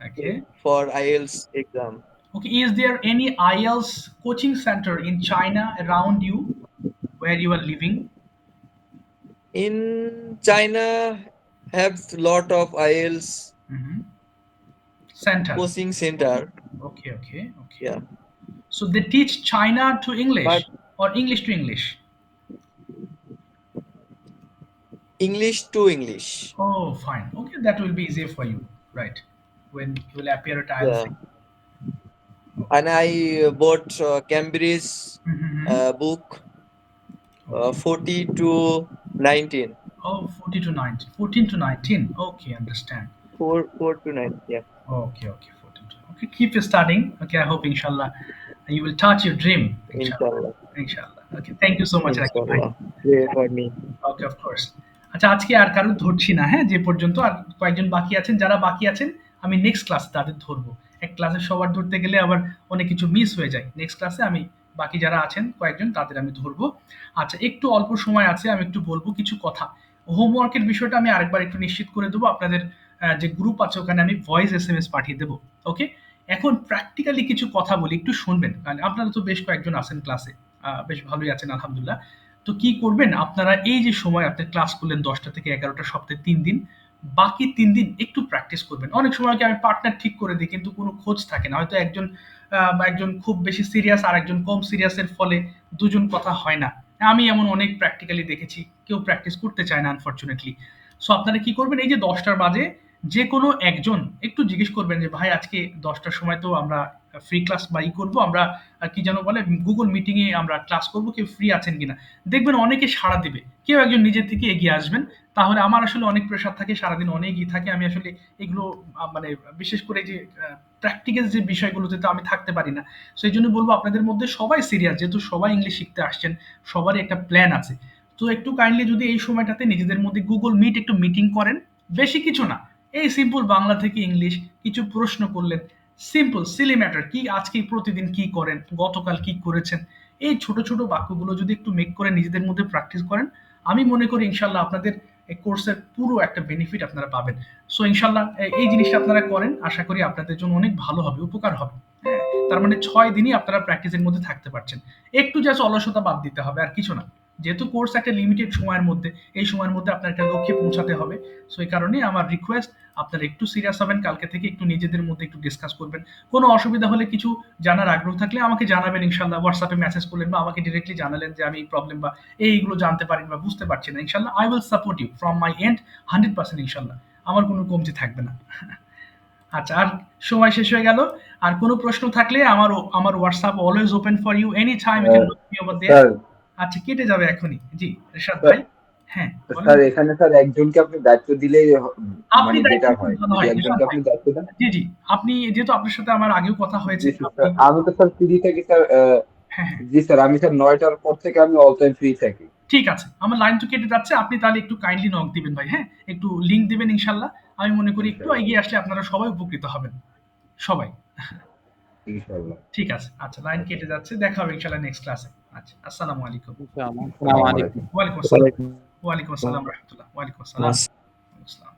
[SPEAKER 1] okay.
[SPEAKER 9] for IELTS exam.
[SPEAKER 1] Okay, is there any IELTS coaching center in China around you where you are living?
[SPEAKER 9] In China, have lot of IELTS
[SPEAKER 1] Center.
[SPEAKER 9] coaching center.
[SPEAKER 1] Okay.
[SPEAKER 9] Yeah.
[SPEAKER 1] So they teach China to English
[SPEAKER 9] But
[SPEAKER 1] or English to English?
[SPEAKER 9] English to English.
[SPEAKER 1] Oh, fine. Okay, that will be easier for you, right? When you will appear at IELTS.
[SPEAKER 9] Yeah. And I bought Cambridge book 40 to 19.
[SPEAKER 1] Oh, 40 to 19. 14 to 19. Okay, understand.
[SPEAKER 9] 4 to 9. Yeah.
[SPEAKER 1] Okay, 14 to. Okay, keep studying. Okay, I hope inshallah you will touch your dream. Inshallah. Okay, thank you so much, Rakib bhai.
[SPEAKER 9] Inshallah. Pray for me.
[SPEAKER 1] Okay, of course. আচ্ছা, আজকে আর কারো ধরছি না, হ্যাঁ, যে পর্যন্ত আর কয়েকজন বাকি আছেন, যারা বাকি আছেন আমি নেক্সট ক্লাসে তাদের ধরবো। এক ক্লাসে সবার ধরতে গেলে আবার অনেক কিছু মিস হয়ে যায়। নেক্সট ক্লাসে আমি বাকি যারা আছেন কয়েকজন তাদের আমি ধরবো। আচ্ছা, একটু অল্প সময় আছে, আমি একটু বলবো কিছু কথা। হোমওয়ার্কের বিষয়টা আমি আরেকবার একটু নিশ্চিত করে দেবো। আপনাদের যে গ্রুপ আছে ওখানে আমি ভয়েস SMS পাঠিয়ে দেবো। ওকে, এখন প্র্যাকটিক্যালি কিছু কথা বলি, একটু শুনবেন, কারণ আপনারা তো বেশ কয়েকজন আছেন ক্লাসে, বেশ ভালোই আছেন আলহামদুলিল্লাহ। তো কি করবেন আপনারা, এই যে সময় আপনি ক্লাস করলেন 10টা থেকে 11টা, সপ্তাহে 3 দিন, বাকি 3 দিন একটু প্র্যাকটিস করবেন। অনেক সময় কি আমি পার্টনার ঠিক করে দিই, কিন্তু কোনো খোঁজ থাকে না, হয়তো একজন খুব বেশি সিরিয়াস আর একজন কম সিরিয়াসের ফলে দুজন কথা হয় না। আমি এমন অনেক প্র্যাকটিক্যালি দেখেছি, কেউ প্র্যাকটিস করতে চায় না আনফরচুনেটলি। সো আপনারা কি করবেন, এই যে 10টার বাজে যে কোনো একজন একটু জিজ্ঞেস করবেন যে ভাই আজকে 10টার সময় তো আমরা ফ্রি ক্লাস করবো, আমরা কি যেন বলে গুগল মিটিং এ আমরা ক্লাস করবো, কেউ ফ্রি আছেন কিনা। দেখবেন অনেকে সাড়া দিবে, কেউ একজন নিজের থেকে এগিয়ে আসবেন। তাহলে আমার আসলে অনেক প্রেশার থাকে, সারাদিন অনেক থাকে, আমি আসলে এগুলো মানে বিশেষ করে যে প্র্যাকটিক্যাল যে বিষয়গুলোতে তো আমি থাকতে পারি না। সেই জন্য বলবো আপনাদের মধ্যে সবাই সিরিয়াস, যেহেতু সবাই ইংলিশ শিখতে আসছেন, সবারই একটা প্ল্যান আছে। তো একটু কাইন্ডলি যদি এই সময়টাতে নিজেদের মধ্যে গুগল মিট একটু মিটিং করেন, বেশি কিছু না, এই সিম্পল বাংলা থেকে ইংলিশ কিছু প্রশ্ন করলেন, সিম্পল সিলি ম্যাটার, কি আজকে প্রতিদিন কি করেন, গতকাল কি করেছেন, এই ছোট ছোট বাক্যগুলো যদি একটু মেক করে নিজেদের মধ্যে প্র্যাকটিস করেন, আমি মনে করি ইনশাল্লাহ আপনাদের এই কোর্সের পুরো একটা বেনিফিট আপনারা পাবেন। সো ইনশাল্লাহ এই জিনিসটা আপনারা করেন, আশা করি আপনাদের জন্য অনেক ভালো হবে, উপকার হবে। হ্যাঁ, তার মানে 6 দিনই আপনারা প্র্যাকটিসের মধ্যে থাকতে পারছেন। একটু জাস্ট অলসতা বাদ দিতে হবে, আর কিছু না। যেহেতু কোর্স একটা লিমিটেড সময়ের মধ্যে, এই সময়ের মধ্যে আপনার একটা লক্ষ্যে পৌঁছাতে হবে। সো এই কারণে আমার রিকোয়েস্ট, আপনারা একটু সিরিয়াস হবেন, কালকে থেকে একটু নিজেদের মধ্যে একটু ডিসকাস করবেন। কোনো অসুবিধা হলে, কিছু জানার আগ্রহ থাকলে আমাকে জানাবেন ইনশাল্লাহ, হোয়াটসঅ্যাপে মেসেজ করলেন বা আমাকে ডিরেক্টলি জানালেন যে আমি এই প্রবলেম বা এইগুলো জানতে পারিনি বা বুঝতে পারছি না। ইনশাল্লাহ I will support you from my end 100%। ইনশাল্লাহ আমার কোনো কমতি থাকবে না। আচ্ছা, আর সময় শেষ হয়ে গেল। আর কোনো প্রশ্ন থাকলে আমার WhatsApp always open for you, any time you can look me over there. আচ্ছা, কেটে যাবে এখনই। জি রিশাদ ভাই। হ্যাঁ
[SPEAKER 4] স্যার, এখানে স্যার একজনকে আপনি দায়িত্ব দিলেই
[SPEAKER 1] আপনি
[SPEAKER 4] মানে বেটার হয়। যদি একজনকে আপনি দায়িত্ব দেন।
[SPEAKER 1] জি, আপনি যেহেতু আপনার সাথে আমার আগেও কথা হয়েছে,
[SPEAKER 4] আমি তো স্যার ফ্রি থাকি স্যার,
[SPEAKER 1] হ্যাঁ হ্যাঁ
[SPEAKER 4] জি স্যার, আমি স্যার 9টার পর থেকে আমি অল টাইম ফ্রি থাকি।
[SPEAKER 1] ঠিক আছে, আমার লাইন তো কেটে যাচ্ছে, আপনি তাহলে একটু কাইন্ডলি নক দিবেন ভাই, হ্যাঁ একটু লিংক দিবেন ইনশাল্লাহ। আমি মনে করি একটু
[SPEAKER 4] ইনশাআল্লাহ,
[SPEAKER 1] এগিয়ে আসলে আপনারা সবাই উপকৃত হবেন, সবাই।
[SPEAKER 4] ইনশাআল্লাহ।
[SPEAKER 1] ঠিক আছে, আচ্ছা লাইন কেটে যাচ্ছে, দেখা হবে ইনশাল্লাহ নেক্সট ক্লাসে। আচ্ছা, আসসালামু আলাইকুম।
[SPEAKER 7] ইনশাআল্লাহ। আসসালামু
[SPEAKER 4] আসসালামু
[SPEAKER 7] আলাইকুম।
[SPEAKER 4] আলাইকুম।
[SPEAKER 1] ওয়ালাইকুম আসসালাম। ওয়ালাইকুম আসসালাম রহমতুল্লাহ। ওয়ালাইকুম আসসালাম।
[SPEAKER 3] বাস।
[SPEAKER 1] আসসালাম।